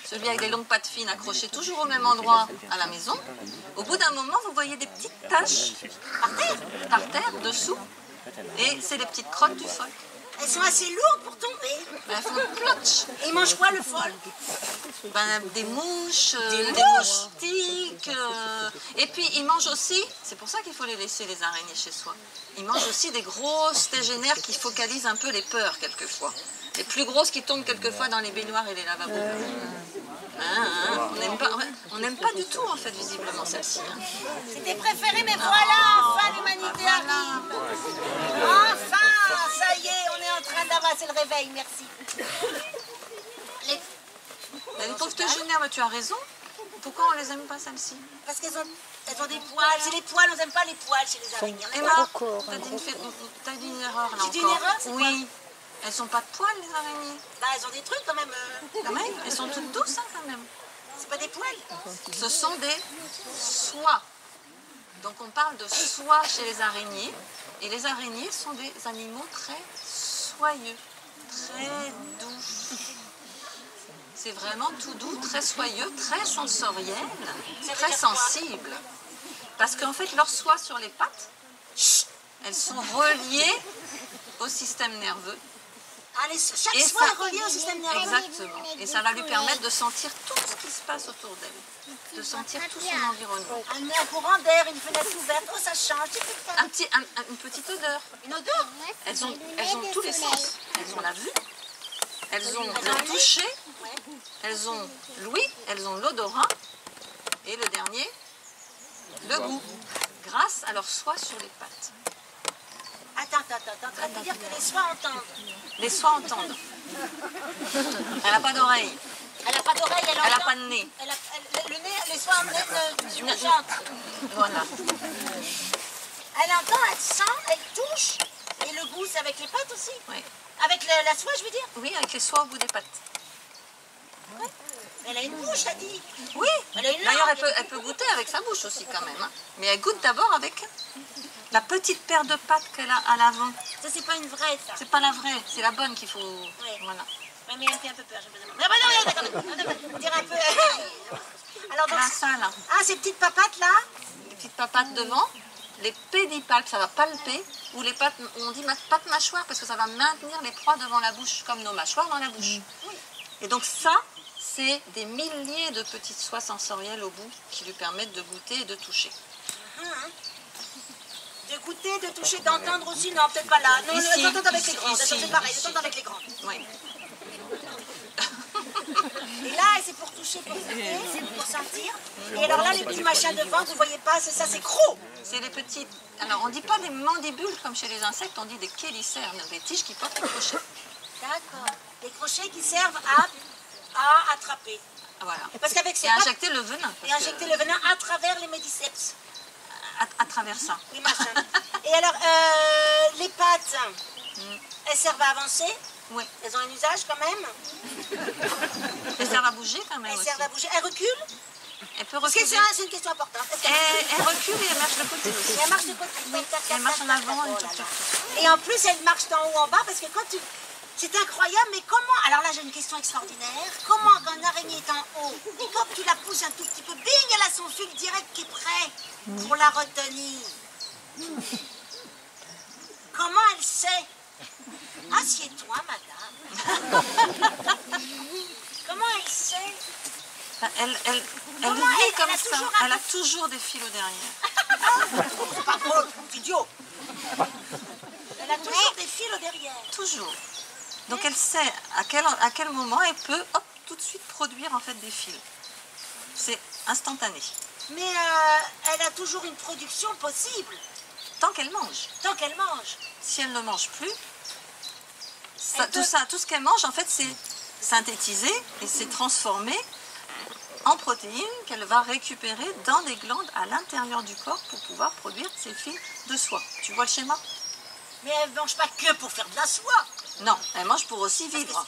celui avec des longues pattes fines accrochées toujours au même endroit à la maison, au bout d'un moment, vous voyez des petites taches par terre, dessous, et c'est les petites crottes du folk.
Elles sont assez lourdes pour tomber.
Elles font plotch.
Et ils mangent quoi le folk?
Ben, des mouches, des moustiques. Et puis ils mangent aussi, c'est pour ça qu'il faut les laisser les araignées chez soi. Ils mangent aussi des grosses tégénaires qui focalisent un peu les peurs quelquefois. Les plus grosses qui tombent quelquefois dans les baignoires et les lavabos. On n'aime pas du tout en fait visiblement celle-ci.
C'était préféré, mais voilà, enfin l'humanité arrive. Enfin, ça y est, on est en train d'avoir, c'est le réveil, merci.
Les pauvres tégénaires, mais tu as raison. Pourquoi on les aime pas celles-ci?
Parce qu'elles ont des poils, c'est les poils, on n'aime pas les poils chez les araignées.
Emma, t'as dit une erreur là encore.
J'ai dit une erreur, c'est quoi?
Oui. Elles sont pas de poils les araignées.
Bah elles ont des trucs quand même.
Quand même, elles sont toutes douces hein, quand même.
C'est pas des poils.
Ce sont des soies. Donc on parle de soie chez les araignées. Et les araignées sont des animaux très soyeux, très doux. C'est vraiment tout doux, très soyeux, très sensoriel, très sensible. Parce qu'en fait, leurs soies sur les pattes, elles sont reliées au système nerveux.
Chaque soie est reliée au système nerveux.
Exactement. Et ça va lui permettre de sentir tout ce qui se passe autour d'elle, de sentir tout son environnement.
Un courant d'air, une fenêtre ouverte, oh ça change.
Une petite odeur.
Une odeur.
Elles ont tous les sens. Elles ont la vue, elles ont le toucher, elles ont l'ouïe, elles ont l'odorat et le dernier, le goût, grâce à leur soie sur les pattes.
Attends, t'es en train de dire que les soies entendent.
Les soies entendent. Elle n'a pas d'oreille.
Elle n'a pas d'oreille, elle
n'a pas de nez.
Le nez, les soies ne chantent.
Voilà.
Elle entend, elle sent, elle touche. Et le goût, c'est avec les pattes aussi.
Oui.
Avec la soie, je veux dire.
Oui, avec les soies au bout des pattes.
Ouais. Elle a une bouche, elle dit.
Oui. D'ailleurs, elle peut goûter avec sa bouche aussi quand même. Hein. Mais elle goûte d'abord avec la petite paire de pattes qu'elle a à l'avant.
Ça, c'est pas une vraie, ça.
C'est pas la vraie, c'est la bonne qu'il faut...
Ouais.
Voilà.
Ouais, mais elle me fait un peu peur. Non, dire un peu... Alors, donc,
Là, ça, là.
Ah, ces petites papates, là.
Les petites papates devant. Les pédipalpes, ça va palper. Ou les pattes, on dit pattes mâchoires parce que ça va maintenir les proies devant la bouche, comme nos mâchoires dans la bouche. Oui. Et donc ça, c'est des milliers de petites soies sensorielles au bout qui lui permettent de goûter et de toucher.
De goûter, de toucher, d'entendre aussi, non, peut-être pas là. Non,
Ici,
d'entendre avec les grands,
ici,
c'est pareil,
ici.
d'entendre avec les grands.
Oui.
Et là, c'est pour toucher, pour goûter, c'est pour sentir. Et alors là, les petits machins devant, vous voyez pas, c'est ça, c'est crocs.
C'est les petites... Alors, on ne dit pas des mandibules comme chez les insectes, on dit des chélicères, des tiges qui portent des crochets.
D'accord. Des crochets qui servent à attraper.
Voilà.
Parce qu'avec ces
et
pattes...
injecter le venin.
Et injecter le venin à travers les médiceps.
À travers ça.
Oui, machin. Et alors, les pattes, elles servent à avancer.
Oui.
Elles ont un usage quand même.
Elles servent à bouger quand même
Elles
aussi.
servent à bouger. Elles reculent.
Elle peut
Parce que
reculer.
c'est une question importante.
Elle recule et elle marche de côté aussi.
Et elle marche de côté.
Oui, elle marche en avant et tout.
Et en plus, elle marche d'en haut en bas parce que quand tu... C'est incroyable, mais comment... Alors là, j'ai une question extraordinaire. Comment, quand une araignée est en haut, et quand tu la pousses un tout petit peu, bing, elle a son fil direct qui est prêt pour la retenir. Comment elle sait? Assieds-toi, madame. Comment elle sait?
Elle
Comment
vit comme
elle a
ça.
toujours
Elle a toujours des fils au derrière.
C'est pas drôle, idiot. Elle a toujours des fils au derrière.
Toujours. Donc elle sait à quel moment elle peut tout de suite produire en fait des fils. C'est instantané.
Mais elle a toujours une production possible.
Tant qu'elle mange.
Tant qu'elle mange.
Si elle ne mange plus, tout ce qu'elle mange, en fait, c'est synthétisé et c'est transformé en protéines qu'elle va récupérer dans des glandes à l'intérieur du corps pour pouvoir produire ses fils de soie. Tu vois le schéma?
Mais elle mange pas que pour faire de la soie.
Non, elle mange pour aussi vivre.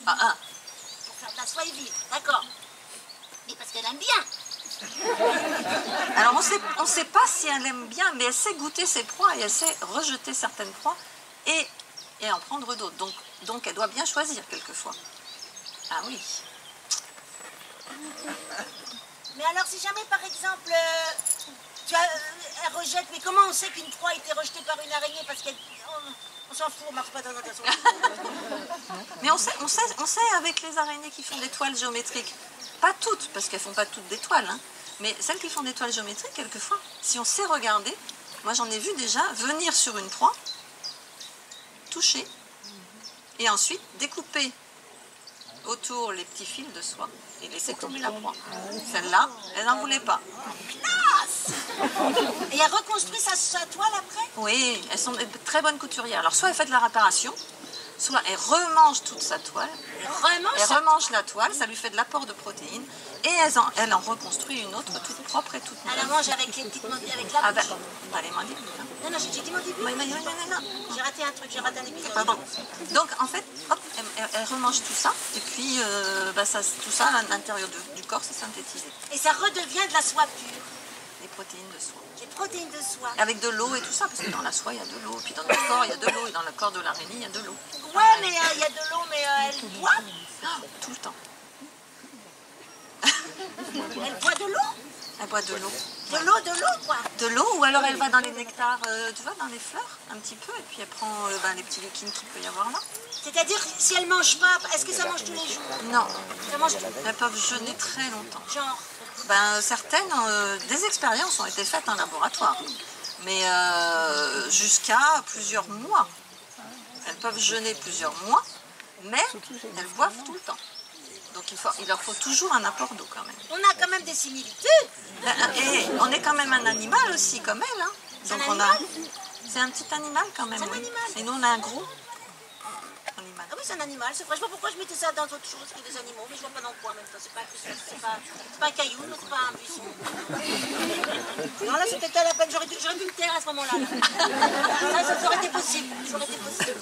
Ah,
Pour faire de la soie et vivre, d'accord. Et parce qu'elle aime bien.
alors on ne sait pas si elle aime bien, mais elle sait goûter ses proies et elle sait rejeter certaines proies et en prendre d'autres. Donc elle doit bien choisir quelquefois. Ah oui.
Mais alors si jamais par exemple, elle rejette, mais comment on sait qu'une proie a été rejetée par une araignée? Parce qu'on s'en fout, on marche pas dans notre façon.
Mais on sait avec les araignées qui font des toiles géométriques. Pas toutes, parce qu'elles font pas toutes des toiles, hein, mais celles qui font des toiles géométriques, quelquefois, si on sait regarder, moi j'en ai vu déjà venir sur une proie, toucher, et ensuite découper autour les petits fils de soie et laisser tomber la proie. Celle-là, elle n'en voulait pas.
Classe! Et elle reconstruit sa toile après?
Oui, elles sont de très bonnes couturières. Alors soit elle fait de la réparation, soit elle remange toute sa toile, elle remange la toile, ça lui fait de l'apport de protéines, et elle en reconstruit une autre toute propre et toute neuve.
Elle la mange avec les petites mandibules, avec la
Ah
bouche.
ben, pas les mandibules. Hein.
Non, j'ai dit mandibule.
Non.
J'ai raté un truc, j'ai raté un épisode.
Pardon. Donc en fait, hop, elle remange tout ça, et puis tout ça à l'intérieur du corps, c'est synthétisé.
Et ça redevient de la soie pure.
Les protéines de soie.
Les protéines de soie.
Avec de l'eau et tout ça, parce que dans la soie, il y a de l'eau, puis dans notre corps, il y a de l'eau, et dans le corps de l'araignée, il y a de l'eau.
Ouais, mais il y a de l'eau, mais elle boit.
Tout le temps.
Elle boit de l'eau.
Elle boit de l'eau.
De l'eau, quoi.
De l'eau, ou alors elle va dans les nectars, tu vois, dans les fleurs, un petit peu, et puis elle prend les petits liquides qu'il peut y avoir là.
C'est-à-dire, si elle mange pas, est-ce que ça mange tous les jours?
Non,
Ça mange
elles peuvent jeûner très longtemps.
genre.
Certaines, des expériences ont été faites en laboratoire, mais jusqu'à plusieurs mois. Elles peuvent jeûner plusieurs mois, mais elles boivent tout le temps. Donc il leur faut toujours un apport d'eau quand même.
On a quand même des similitudes.
Et on est quand même un animal aussi comme elle. Hein.
C'est un
Donc
animal?
C'est un petit animal quand même.
C'est un
oui.
animal.
Et nous on a un gros animal.
Ah oui, c'est un animal, c'est vrai. Je sais pas pourquoi je mettais ça dans autre chose que des animaux, mais je vois pas dans quoi en même temps. C'est pas un caillou, mais c'est pas un buisson. Non, là, c'était à la peine. J'aurais dû me taire à ce moment-là. Ça aurait été possible. Ça aurait été possible.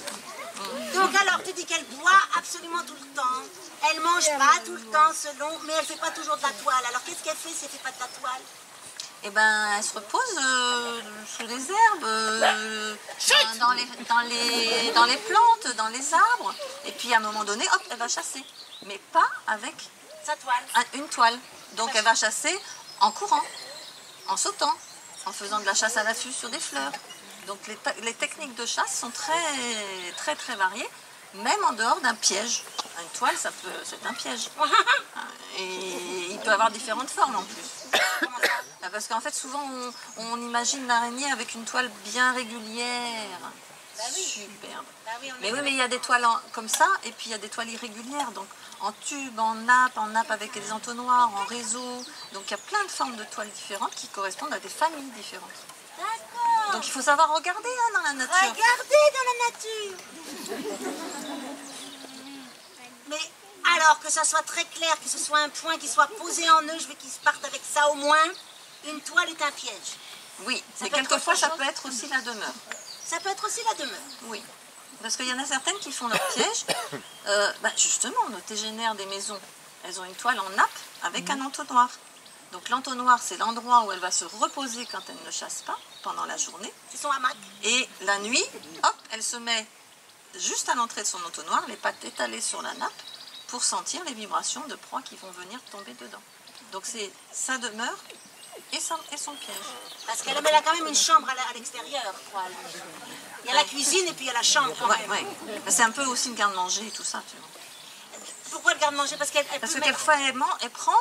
Donc alors, tu dis qu'elle boit absolument tout le temps. Elle mange pas tout le temps selon, mais elle fait pas toujours de la toile. Alors qu'est-ce qu'elle fait si elle fait pas de la toile?
Eh ben, elle se repose sous les herbes, dans les plantes, dans les arbres. Et puis à un moment donné, hop, elle va chasser. Mais pas avec
Sa toile.
une toile. Donc elle va chasser en courant, en sautant, en faisant de la chasse à l'affût sur des fleurs. Donc les techniques de chasse sont très variées, même en dehors d'un piège. Une toile, c'est un piège. Et il peut avoir différentes formes en plus. Parce qu'en fait, souvent, on imagine l'araignée avec une toile bien régulière.
Bah oui.
Superbe.
Bah oui,
Mais oui, mais il y a des toiles comme ça, et puis il y a des toiles irrégulières, donc en tube, en nappe avec des entonnoirs, en réseau. Donc il y a plein de formes de toiles différentes qui correspondent à des familles différentes.
D'accord.
Donc il faut savoir regarder dans la nature.
Regardez dans la nature. Mais alors que ça soit très clair, que ce soit un point qui soit posé en eux, je veux qu'ils se partent avec ça au moins. Une toile est un piège.
Oui,
Ça
mais
peut être
quelquefois
autre
ça
chose.
peut être aussi la demeure.
Ça peut être aussi la demeure.
Oui, parce qu'il y en a certaines qui font leur piège. Justement, nos tégénaires des maisons, elles ont une toile en nappe avec un entonnoir. Donc l'entonnoir, c'est l'endroit où elle va se reposer quand elle ne chasse pas pendant la journée.
C'est son hamac.
Et la nuit, hop, elle se met juste à l'entrée de son entonnoir, les pattes étalées sur la nappe, pour sentir les vibrations de proies qui vont venir tomber dedans. Donc c'est sa demeure et son piège.
Parce qu'elle a quand même une chambre à l'extérieur. Il y a la cuisine et puis il y a la chambre quand même.
Ouais. C'est un peu aussi une garde-manger et tout ça, tu vois.
Pourquoi le garde-manger? Parce qu'elle
Parce
peut
que
mettre...
quelquefois elle prend,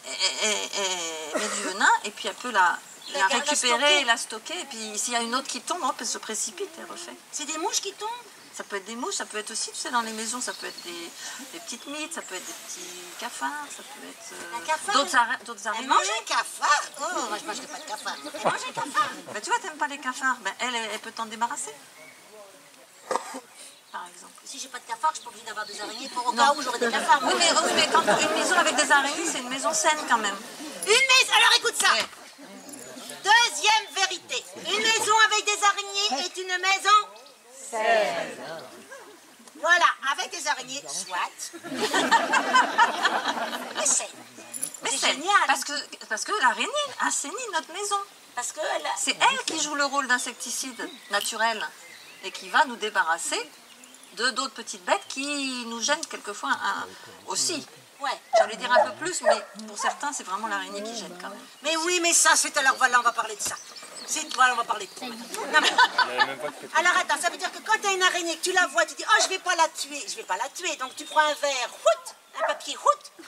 elle met du venin et puis elle peut la récupérer et la stocker. Et puis s'il y a une autre qui tombe, hop, elle se précipite et refait.
C'est des mouches qui tombent.
Ça peut être des mouches, ça peut être aussi, tu sais, dans les maisons, ça peut être des petites mites, ça peut être des petits cafards, ça peut être
Un cafard,
d'autres
Elle
araignées.
mange un cafard. Oh, moi je mangerai pas de cafard. Elle mange un cafard.
Ben, tu vois, t'aimes pas les cafards, ben, elle peut t'en débarrasser. Par exemple.
Si j'ai pas de cafard, je suis pas obligée d'avoir des araignées pour au cas où j'aurais des cafards.
Oui, mais quand une maison avec des araignées, c'est une maison saine quand même.
Une maison, alors écoute ça.
Ouais.
Deuxième vérité. Une maison avec des araignées est une maison saine. Voilà, avec des araignées, soit. Mais saine.
Mais
C'est
c'est
génial.
parce que l'araignée assainit notre maison.
Parce que elle a...
C'est elle qui joue le rôle d'insecticide naturel et qui va nous débarrasser de d'autres petites bêtes qui nous gênent quelquefois aussi.
Ouais.
J'allais dire un peu plus, mais pour certains, c'est vraiment l'araignée qui gêne quand même.
Mais oui, mais ça, c'est alors, voilà, on va parler de ça. Voilà, on va parler de tout. Non, mais... Alors attends, ça veut dire que quand tu as une araignée, que tu la vois, tu dis, oh, je vais pas la tuer. Je vais pas la tuer. Donc tu prends un verre, un papier,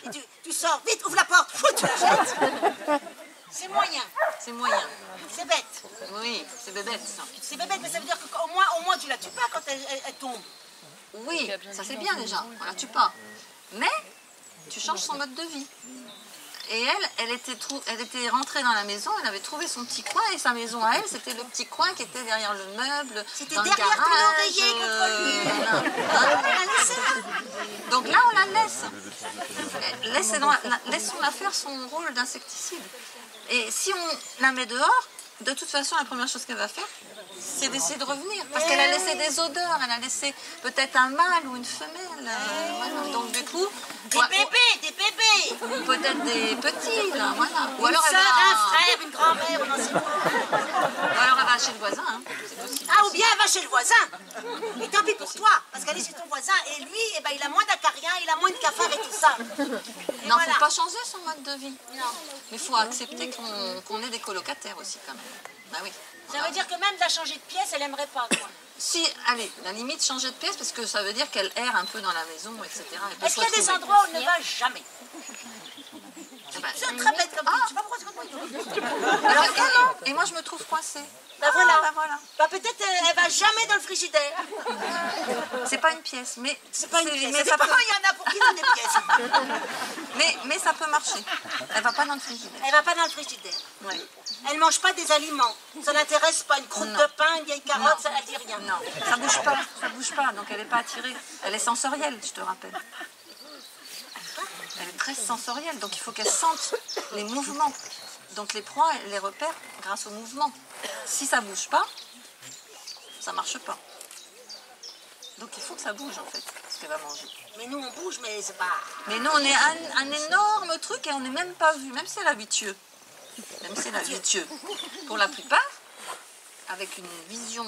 et tu sors, vite, ouvre la porte, tu la jettes. C'est moyen.
C'est moyen.
C'est bête.
Oui, c'est bébête ça.
C'est bête, mais ça veut dire qu'au moins tu la tues pas quand elle tombe.
Oui, ça c'est bien déjà, on la tue pas. Mais tu changes son mode de vie. Et elle était rentrée dans la maison, elle avait trouvé son petit coin, et sa maison à elle, c'était le petit coin qui était derrière le meuble,
C'était
dans le
derrière ton
garage,
oreiller contre lui.
voilà. Donc là, on la laisse. Laissons-la faire son rôle d'insecticide. Et si on la met dehors, de toute façon, la première chose qu'elle va faire, c'est d'essayer de revenir. Parce qu'elle a laissé des odeurs, elle a laissé peut-être un mâle ou une femelle. Voilà. Donc du coup...
Des bébés.
Ou peut-être des petits, là, voilà. Ou
Une
alors,
sœur, un frère, une grand-mère, on n'en sait pas.
ou alors elle va chez le voisin, hein. C'est possible.
Ah, ou bien elle va chez le voisin. Et tant pis pour toi, parce qu'elle est chez ton voisin. Et lui, eh ben, il a moins d'acariens, il a moins de cafards et tout ça. Et
Non,
voilà.
faut pas changer son mode de vie.
Non.
Mais il faut accepter qu'on ait des colocataires aussi, quand même. Bah oui.
Ça veut dire que même de la changer de pièce, elle aimerait pas, quoi.
Si, allez, la limite, changer de pièce, parce que ça veut dire qu'elle erre un peu dans la maison, etc. Elle peut
Est-ce
se
qu'il y a des
retrouver.
endroits où elle ne va jamais?
Eh ben,
C'est très bête comme ça. Je sais pas pourquoi c'est comme ça.
alors, et moi, je me trouve coincée.
Bah voilà.
Bah voilà.
Bah peut-être elle va jamais dans le frigidaire.
C'est pas une pièce, mais
C'est pas une pièce.
mais
Ça
ça
dépend,
peut,
il y en a pour qui donne des pièces.
mais ça peut marcher. Elle va pas dans le frigidaire.
Elle va pas dans le frigidaire.
Ouais.
Elle mange pas des aliments. Ça l'intéresse pas. Une croûte
Non.
de pain, une vieille carotte,
Non.
ça elle dit rien.
Non, ça bouge pas, donc elle n'est pas attirée. Elle est sensorielle, je te rappelle. Elle est très sensorielle, donc il faut qu'elle sente les mouvements. Donc les proies, elle les repère grâce au mouvement. Si ça bouge pas, ça marche pas. Donc il faut que ça bouge en fait, ce qu'elle va manger.
Mais nous on bouge, mais c'est pas.
Mais nous, on est un énorme truc et on n'est même pas vu, même si elle a 8 yeux. Même si elle a 8 yeux. Pour la plupart, avec une vision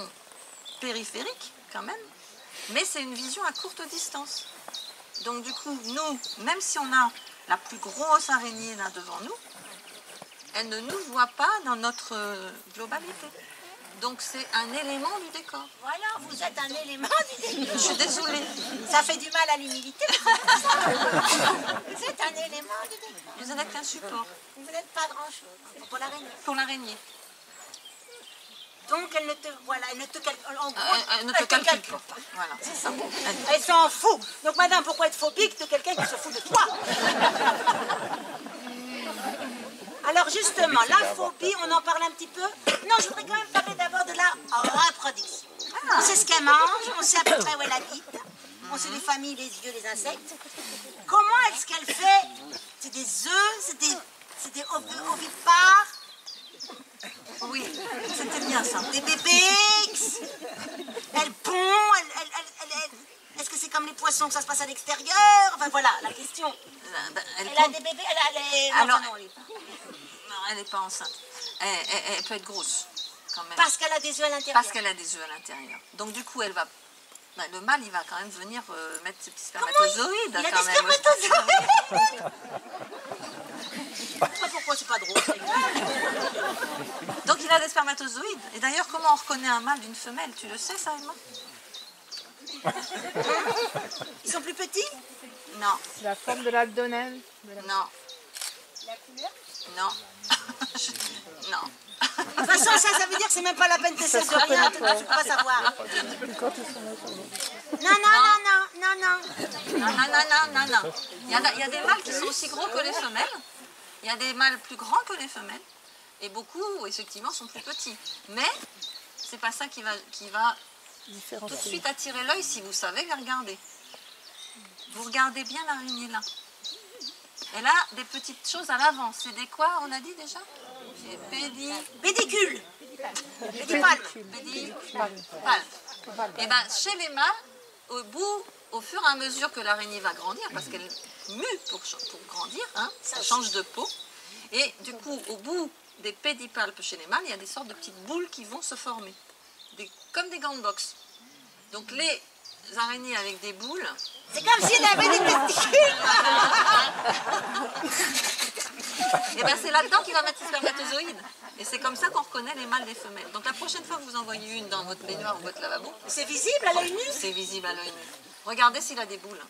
périphérique quand même, mais c'est une vision à courte distance. Donc du coup, nous, même si on a la plus grosse araignée là devant nous, elle ne nous voit pas dans notre globalité. Donc c'est un élément du décor.
Voilà, vous êtes un élément du décor.
Je suis désolée.
Ça fait du mal à l'humilité. Vous êtes un élément du décor.
Vous n'êtes qu'un support
Vous n'êtes pas grand-chose pour l'araignée.
pour l'araignée.
Donc elle ne te, voilà, elle ne te calcule, en gros,
Elle ne te calcule pas. Voilà, c'est ça.
Elle s'en fout. Donc madame, pourquoi être phobique de quelqu'un qui se fout de toi? Alors justement, la phobie, on en parle un petit peu. Non, je voudrais quand même parler d'abord de la reproduction. On sait ce qu'elle mange, on sait à peu près où elle habite, on sait les familles, les yeux, les insectes. Comment est-ce qu'elle fait? C'est des œufs, c'est des ovipares,
Oui, c'était bien ça.
des bébés. Elle pond, est-ce que c'est comme les poissons que ça se passe à l'extérieur? Enfin voilà, la question.
Elle
Elle a des bébés, elle a...
Alors-
non, elle est pas.
Non, elle n'est pas enceinte. Elle peut être grosse, quand même.
Parce qu'elle a des œufs à l'intérieur.
Parce qu'elle a des œufs à l'intérieur. Donc du coup, elle va... ben, le mâle, il va quand même venir mettre ses petits spermatozoïdes.
Il a
quand
des
même.
spermatozoïdes. Je sais pas pourquoi c'est pas drôle.
Donc il a des spermatozoïdes. Et d'ailleurs, comment on reconnaît un mâle d'une femelle? Tu le sais, ça, Emma?
Ils sont plus petits?
Non,
La forme de l'abdomen.
non,
La couleur?
non. Non.
De toute façon, ça veut dire que c'est même pas la peine de cesse de rien, tu ne peux pas savoir. Non.
Non. Il y a des mâles qui sont aussi gros que les femelles. Il y a des mâles plus grands que les femelles. Et beaucoup, effectivement, sont plus petits. Mais c'est pas ça qui va tout de suite attirer l'œil si vous savez la regarder. Vous regardez bien l'araignée là. Elle a des petites choses à l'avant. C'est des quoi, on a dit déjà?
Pédicule. Pédipalme.
Pédipalme. Et bien, chez les mâles, au fur et à mesure que l'araignée va grandir, parce qu'elle mue pour grandir, hein, ça change de peau, et du coup, au bout des pédipalpes chez les mâles, il y a des sortes de petites boules qui vont se former, comme des gants de boxe. Donc les araignées avec des boules...
C'est comme si elle avait des testicules.
Et bien c'est là-dedans qu'il va mettre les spermatozoïdes. Et c'est comme ça qu'on reconnaît les mâles des femelles. Donc la prochaine fois que vous en voyez une dans votre baignoire ou votre lavabo...
C'est visible à l'œil nu?
C'est visible à l'œil nu. Regardez s'il a des boules.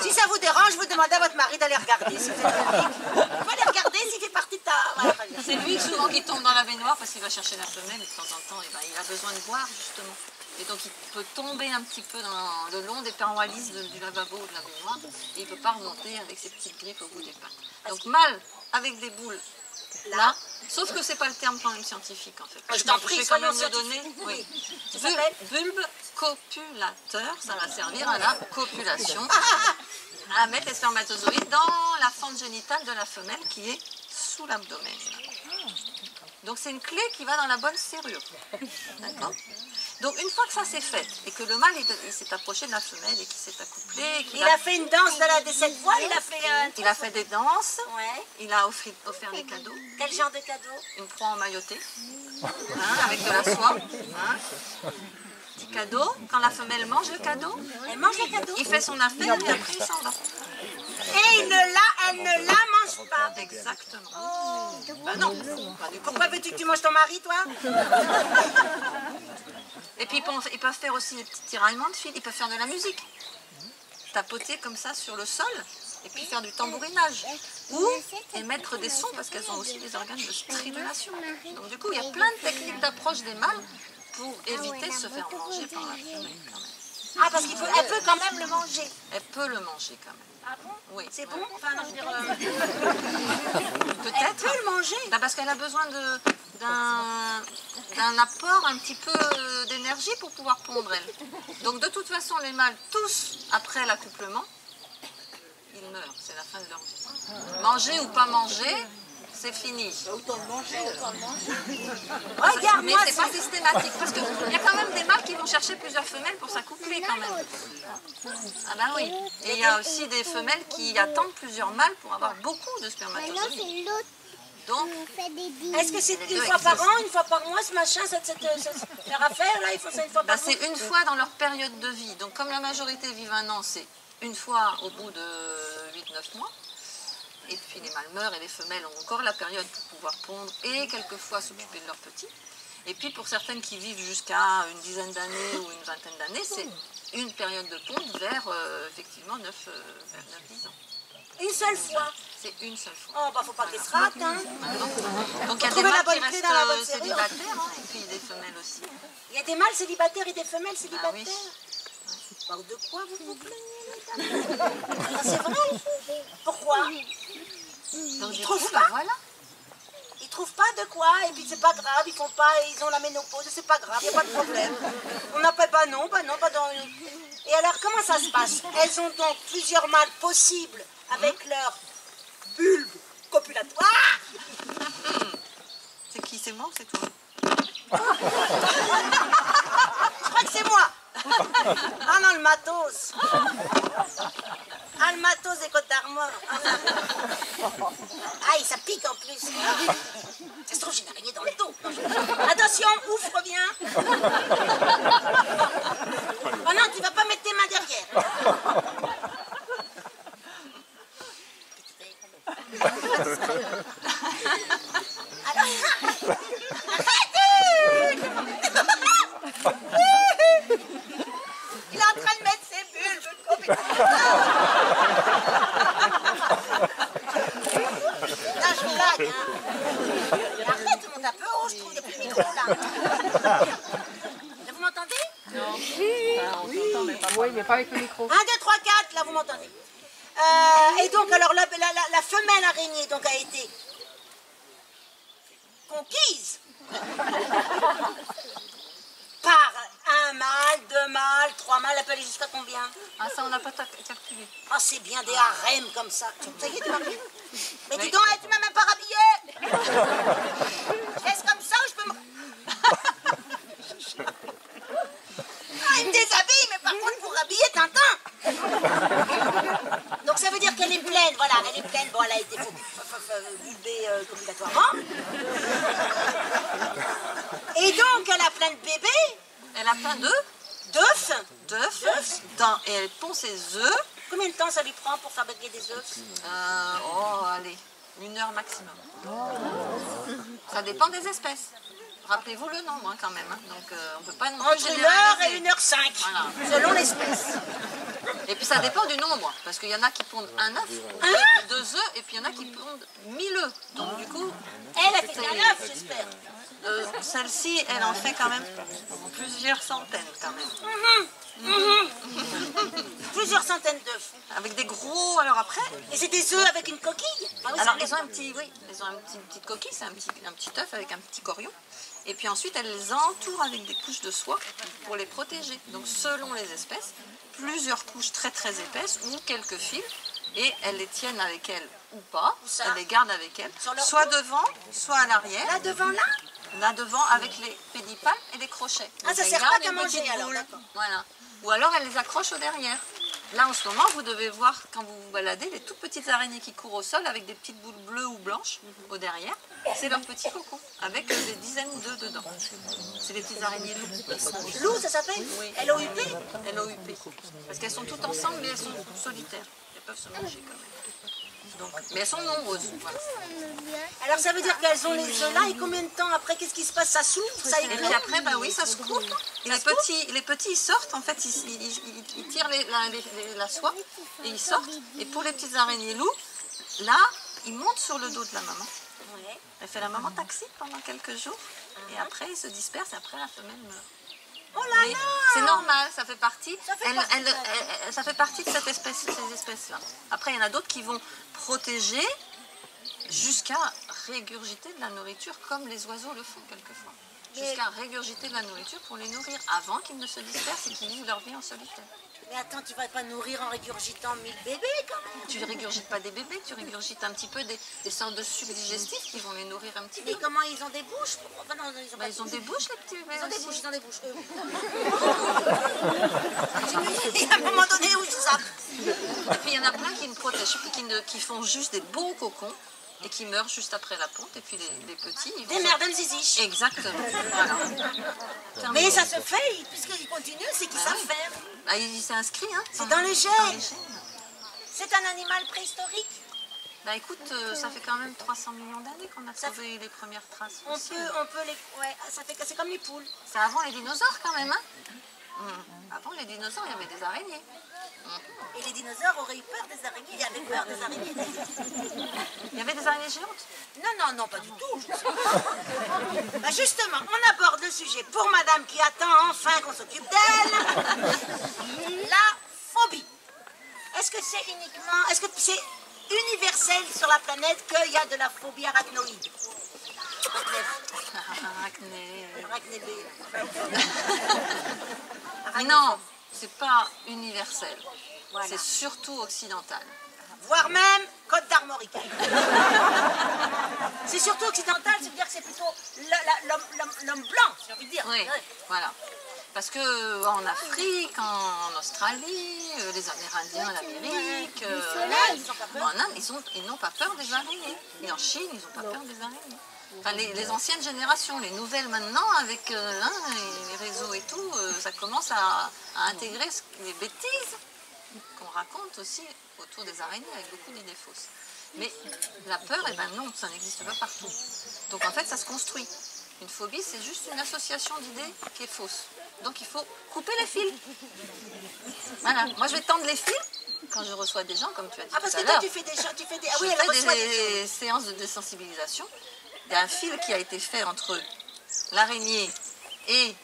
Si ça vous dérange, vous demandez à votre mari d'aller regarder. Si vous êtes public. Vous pouvez aller regarder s'il fait partie de ta... Voilà.
C'est lui souvent qui tombe dans la baignoire parce qu'il va chercher la femelle et de temps en temps, et ben, il a besoin de boire justement. Et donc il peut tomber un petit peu le long des parois lisses du lavabo ou de la baignoire et il ne peut pas remonter avec ses petites griffes au bout des pattes. Donc mâle avec des boules là, sauf que c'est pas le terme quand même scientifique en fait.
Je t'en prie,
je vais quand même le
soyons
donner. Oui.
Ça s'appelle
Bulbe copulateur, ça va servir à la copulation, à mettre les spermatozoïdes dans la fente génitale de la femelle qui est sous l'abdomen. Donc c'est une clé qui va dans la bonne serrure. D'accord ? Donc une fois que ça s'est fait et que le mâle il s'est approché de la femelle et qu'il s'est accouplé,
il a fait une danse de cette voile,
il a fait des danses,
ouais.
Il a offert des cadeaux.
Quel genre de cadeau?
Une proie emmaillotée, hein, avec de la soie. Hein. Petit cadeau. Quand la femelle mange le cadeau,
elle mange le cadeau.
Il fait son affaire et après il s'en va.
Et elle ne la mange pas.
Exactement. Oh. Ben non.
Pourquoi veux-tu que tu manges ton mari, toi?
Et puis ils peuvent faire aussi des petits tiraillements de fil, ils peuvent faire de la musique. Tapoter comme ça sur le sol et puis faire du tambourinage. Ou émettre des sons parce qu'elles ont aussi des organes de stridulation. Donc du coup il y a plein de techniques d'approche des mâles pour éviter de se faire manger par la femelle quand même.
Ah parce qu'elle peut quand même le manger.
Elle peut le manger quand même.
Ah bon?
Oui.
C'est bon? Enfin non, je veux dire...
Peut-être.
Elle peut le manger.
Ben, parce qu'elle a besoin d'un apport un petit peu d'énergie pour pouvoir pondre elle. Donc de toute façon les mâles, tous après l'accouplement, ils meurent, c'est la fin de leur vie. Manger ou pas manger, c'est fini.
Autant le manger, autant le manger.
Mais c'est pas systématique, parce qu'il y a quand même des mâles qui vont chercher plusieurs femelles pour s'accoupler quand même. Ah ben oui. Et il y a aussi des femelles qui attendent plusieurs mâles pour avoir beaucoup de spermatozoïdes. Donc,
est-ce que c'est une fois par an, une fois par mois, ce machin, cette affaire là, il faut ça une fois par mois?
C'est une fois dans leur période de vie. Donc comme la majorité vivent un an, c'est une fois au bout de 8-9 mois. Et puis les mâles meurent et les femelles ont encore la période pour pouvoir pondre et quelquefois s'occuper de leurs petits. Et puis pour certaines qui vivent jusqu'à une dizaine d'années ou une vingtaine d'années, c'est une période de ponte vers effectivement 9-10 ans.
Une seule fois?
C'est une seule fois.
Oh, bah faut pas qu'elle se rate, hein.
Donc il y a des mâles qui restent célibataires, hein, et puis des femelles aussi.
Il y a des mâles célibataires et des femelles célibataires?
Ah oui.
Alors de quoi vous vous plaignez, mesdames? C'est vrai? Pourquoi?
Ils
trouvent pas.
Voilà.
Ils trouvent pas de quoi, et puis c'est pas grave, ils ont la ménopause, c'est pas grave, il n'y a pas de problème. On n'a pas, pas dans... Et alors comment ça se passe? Elles ont donc plusieurs mâles possibles avec leur bulbe copulatoire.
C'est qui? C'est moi ou c'est toi?
Je crois que c'est moi. Ah non, le matos. Ah, le matos des Côtes d'Armor. Ah, ça pique en plus. Ça se trouve, j'ai une araignée dans le dos. Attention, ouf, reviens. Oh non, tu vas pas mettre tes mains derrière. Alors, il est en train de mettre ses bulbes. Là, je blague, hein. Arrête, tu montes un peu haut, je trouve, depuis le micro, là. Là, vous m'entendez?
Non.
Oui, mais pas avec le micro.
1, 2, 3, 4, là, vous m'entendez. Et donc, alors, la femelle araignée donc, a été conquise Par un mâle, 2 mâles, 3 mâles, elle peut aller jusqu'à combien?
Ah, ça, on n'a pas calculé.
Oh, c'est bien des harems comme ça. Ça y est, tu m'arrives? Mais dis donc, tu m'as même pas rhabillée. Je laisse comme ça ou je peux me... Ah, il me déshabille, mais par contre, pour rhabiller Tintin. Donc ça veut dire qu'elle est pleine, voilà, elle est pleine. Bon, elle a été bulbée obligatoirement. Et donc, elle a plein de bébés.
Elle a plein d'œufs. D'œufs. Et elle pond ses œufs.
Combien de temps ça lui prend pour fabriquer des œufs?
Allez, 1 heure maximum. Ça dépend des espèces. Rappelez-vous le nombre quand même. Hein. Donc on ne peut pas non plus
entre 1h et
généraliser.
1h05,
Voilà.
selon l'espèce.
Et puis ça dépend du nombre, parce qu'il y en a qui pondent 1 œuf, 2 œufs, et puis il y en a qui pondent 1000 œufs. Donc du coup,
Elle a fait qu'un œuf, j'espère.
celle-ci, elle en fait quand même plusieurs centaines quand même.
Plusieurs centaines d'œufs.
Avec des gros, alors après,
Et c'est des œufs avec une coquille? Ah oui,
alors
c'est-
ils ont une petite coquille, c'est un petit œuf avec un petit corion. Et puis ensuite, elles les entourent avec des couches de soie pour les protéger. Donc selon les espèces, plusieurs couches très très épaisses ou quelques fils. Et elles les tiennent avec elles ou pas.
Où ça?
Elles les gardent avec elles,
Sur leur
soit
cou?
devant, soit à l'arrière.
Là, devant, là?
Là devant avec les pédipalpes et les crochets.
Ah,
Donc,
ça
elles
sert
gardent
pas qu'à
une
manger,
petite
alors,
boule.
d'accord.
Voilà. Ou alors elles les accrochent au derrière. Là en ce moment, vous devez voir quand vous vous baladez les toutes petites araignées qui courent au sol avec des petites boules bleues ou blanches au derrière. C'est leur petit cocon avec des dizaines d'œufs dedans. C'est les petites araignées loups.
Loup, ça s'appelle?
Oui.
L-O-U-P?
LOUP. Parce qu'elles sont toutes ensemble mais elles sont solitaires. Elles peuvent se manger quand même. Donc, mais elles sont nombreuses. Voilà.
Alors ça veut dire qu'elles ont les œufs là, et combien de temps après, qu'est-ce qui se passe? Ça s'ouvre, ça
Et puis
éclate?
après, bah oui, ça se coupe. Et les petits, ils sortent, en fait, ils tirent la soie et ils sortent. Et pour les petites araignées loups, là, ils montent sur le dos de la maman.
Ouais.
Elle fait la maman taxi pendant quelques jours. Et après, ils se dispersent et après, la femelle meurt.
Oh là
Mais
là!
c'est normal, ça fait partie.
Ça fait partie.
Ça fait partie de cette espèce, ces espèces-là. Après, il y en a d'autres qui vont protéger jusqu'à régurgiter de la nourriture, comme les oiseaux le font quelquefois. Jusqu'à régurgiter de la nourriture pour les nourrir avant qu'ils ne se dispersent et qu'ils vivent leur vie en solitaire.
Mais attends, tu vas pas nourrir en régurgitant 1000 bébés quand même?
Tu ne régurgites pas des bébés, tu régurgites un petit peu des sortes de sucs digestifs qui vont les nourrir un petit peu.
Mais comment ils ont des bouches? Enfin, non, ils ont
Bah,
pas
ils ont des bouches, les petits bébés.
Ils ont des
aussi.
bouches, ils ont des bouches. Il y a un moment donné où je zappe.
Et puis il y en a plein qui ne protègent, qui font juste des beaux cocons et qui meurent juste après la ponte. Et puis les petits, ils vont...
Des merdes ziziches.
Exactement. Voilà.
Mais ça se fait, puisqu'ils continuent, c'est qu'ils savent faire.
Bah, c'est inscrit, hein.
C'est dans les
C'est dans les
gènes.
gènes.
C'est un animal préhistorique.
Bah écoute, ça fait quand même 300 millions d'années qu'on a trouvé les premières traces.
On
fossiles.
peut les... Ouais, c'est comme les poules.
C'est avant les dinosaures quand même, hein. Avant les dinosaures, il y avait des araignées.
Et les dinosaures auraient eu peur des araignées. Il y avait peur des araignées.
Il y avait des araignées géantes.
Non, pas du tout. Bah justement, on aborde le sujet pour madame qui attend enfin qu'on s'occupe d'elle. La phobie. Est-ce que c'est universel sur la planète qu'il y a de la phobie arachnoïde?
Arachnées.
Arachnophobie.
Non, c'est pas universel.
Voilà.
C'est surtout occidental.
Voire même Côte d'Armoricaine. C'est surtout occidental, ça veut dire que c'est plutôt l'homme blanc, j'ai envie de dire.
Oui,
Ouais.
voilà. Parce que en Afrique, en Australie, les Amérindiens en Amérique,
Ils ont pas peur.
en Inde, ils n'ont pas peur des araignées. Et en Chine, ils n'ont pas peur des araignées. Enfin, les anciennes générations, les nouvelles maintenant, avec les réseaux et tout, ça commence à intégrer les bêtises qu'on raconte aussi autour des araignées avec beaucoup d'idées fausses. Mais la peur, eh ben non, ça n'existe pas partout. Donc en fait, ça se construit. Une phobie, c'est juste une association d'idées qui est fausse. Donc il faut couper les fils. Voilà. Moi, je vais tendre les fils quand je reçois des gens, comme tu as dit
Ah, parce
tout à
que toi,
l'heure.
tu fais des... Ah
Je
oui, elle
fais
reçoit des...
des séances de désensibilisation. Il y a un fil qui a été fait entre l'araignée et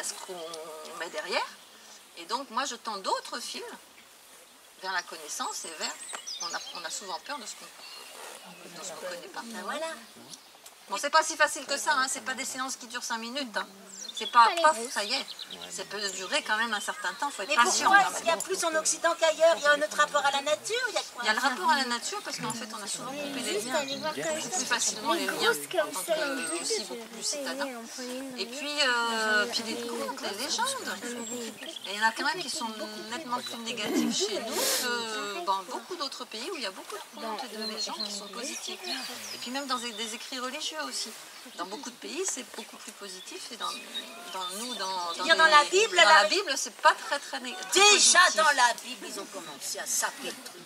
ce qu'on met derrière. Et donc, moi, je tends d'autres fils vers la connaissance et vers... On a souvent peur de ce qu'on ne connaît pas.
Ben voilà.
Bon, c'est pas si facile que ça, hein. C'est pas des séances qui durent 5 minutes. Hein. C'est pas paf, ça y est. Ça peut durer quand même un certain temps, il faut être
Mais
patient.
pourquoi
quand
est-ce
même.
qu'il y a plus en Occident qu'ailleurs? Il y a un autre rapport à la nature? Il y a quoi?
Il y a le rapport à la nature parce qu'en fait on a souvent coupé les liens, plus facilement les liens en tant que aussi beaucoup plus citadin. Et puis les contes, les légendes. Et il y en a quand même qui sont nettement plus négatifs chez nous que dans beaucoup d'autres pays où il y a beaucoup de contes et de légendes qui sont positifs. Et puis même dans des écrits religieux aussi. Dans beaucoup de pays c'est beaucoup plus positif et dans
la Bible,
la Bible c'est pas très négatif.
Déjà dans la Bible, ils ont commencé à saper le truc.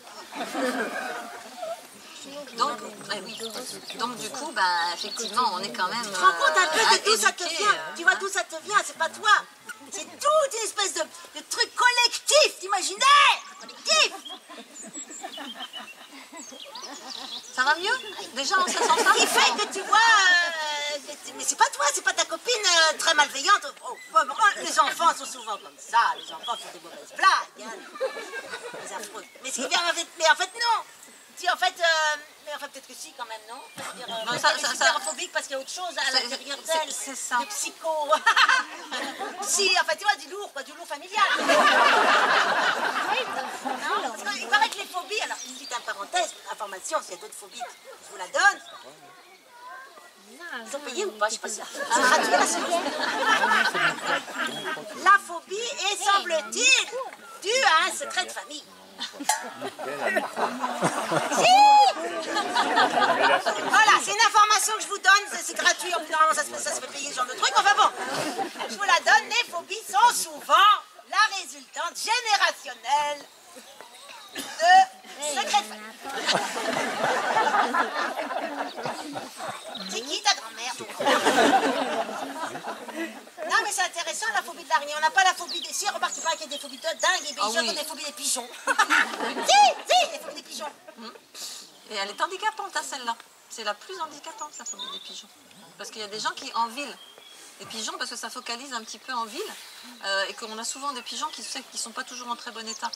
Donc, donc du coup, effectivement, on est quand même.
Tu te rends compte un peu de d'où ça te
éduqués,
vient? Tu vois d'où ça te vient? C'est pas toi. C'est toute une espèce de truc collectif, d'imaginaire. Collectif.
Ça va mieux? Déjà, on se sent ça?
Qui fait que tu vois... mais c'est pas toi, c'est pas ta copine très malveillante. Les enfants sont souvent comme ça. Les enfants font des mauvaises blagues. Hein. Les affreux. Mais en fait, non. Si, en fait, peut-être que si, quand même, non? Elle est hyperphobique parce qu'il y a autre chose à l'intérieur d'elle.
C'est ça.
De psycho. Si, en fait, tu vois, du lourd familial. Non, parce qu'il paraît que les phobies, alors, une petite parenthèse, information, s'il y a d'autres phobies, je vous la donne. Ils ont payé ou pas? Je sais pas si c'est gratuit la séance. La phobie est, semble-t-il, due à un secret de famille. Voilà, c'est une information que je vous donne, c'est gratuit, en plus normalement ça se fait payer ce genre de truc, enfin bon, je vous la donne, les phobies sont souvent la résultante générationnelle de secrets de famille. C'est qui ta grand-mère? Non mais c'est intéressant la phobie de l'araignée, on n'a pas la phobie des... Si, remarque, tu parles qu'il y a des phobies de dingue, et bien ils ont des phobies des pigeons. Si, des phobies des pigeons.
Et elle est handicapante, hein, celle-là. C'est la plus handicapante, la phobie des pigeons. Parce qu'il y a des gens qui, en ville, les pigeons, parce que ça focalise un petit peu en ville, et qu'on a souvent des pigeons qui ne sont pas toujours en très bon état.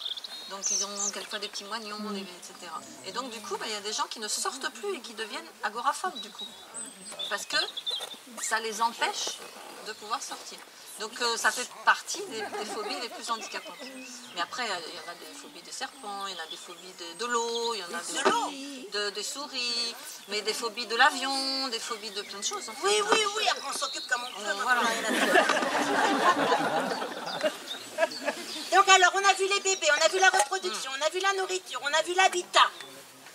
Donc ils ont quelquefois des petits moignons, etc. Et donc du coup, il y a des gens qui ne sortent plus et qui deviennent agoraphobes du coup. Parce que ça les empêche de pouvoir sortir. Donc ça fait partie des phobies les plus handicapantes. Mais après, il y en a des phobies des serpents, il y en a des phobies de l'eau, il y en a des phobies des souris, mais des phobies de l'avion, des phobies de plein de choses. En fait.
Oui, après on s'occupe comme on peut.
Voilà.
Donc alors, on a vu les bébés, on a vu la reproduction, on a vu la nourriture, on a vu l'habitat.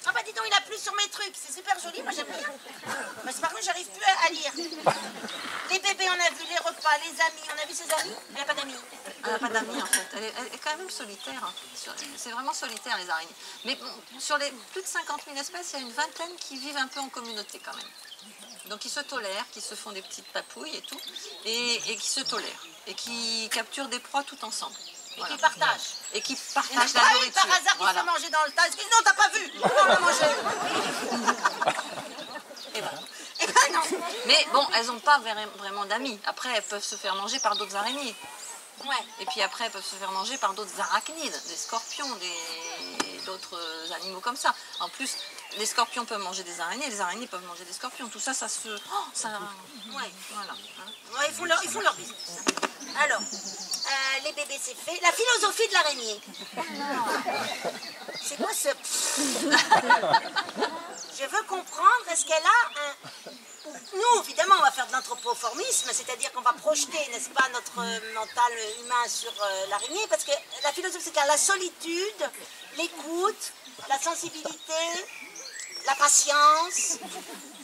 Ah bah dis donc, il a plu sur mes trucs, c'est super joli, moi j'aime bien. Mais par contre, j'arrive plus à lire. Les bébés, on a vu les repas, les amis, on a vu ses amis. Elle n'a pas d'amis.
Elle n'a pas d'amis en fait, elle est quand même solitaire. Hein. C'est vraiment solitaire les araignées. Mais bon, sur les plus de 50 000 espèces, il y a une vingtaine qui vivent un peu en communauté quand même. Donc ils se tolèrent, qui se font des petites papouilles et tout, et qui se tolèrent, et qui capturent des proies tout ensemble.
Et qui partagent.
Et qui
Il
partagent
n'y en
la
a pas eu
nourriture.
par hasard qui se fait manger dans le tas. Non, t'as pas vu. On l'a mangé. Eh ben non.
Mais bon, elles n'ont pas vraiment d'amis. Après, elles peuvent se faire manger par d'autres araignées.
Ouais.
Et puis après, elles peuvent se faire manger par d'autres arachnides, des scorpions, d'autres animaux comme ça. En plus, les scorpions peuvent manger des araignées, les araignées peuvent manger des scorpions. Tout ça, ça se...
Ouais.
Voilà. Hein.
Ouais, ils font leur business. Alors, les bébés, c'est fait. La philosophie de l'araignée. C'est quoi ce... Je veux comprendre, est-ce qu'elle a un... Nous, évidemment, on va faire de l'anthropoformisme, c'est-à-dire qu'on va projeter, n'est-ce pas, notre mental humain sur l'araignée, parce que la philosophie, c'est la solitude, l'écoute, la sensibilité, la patience.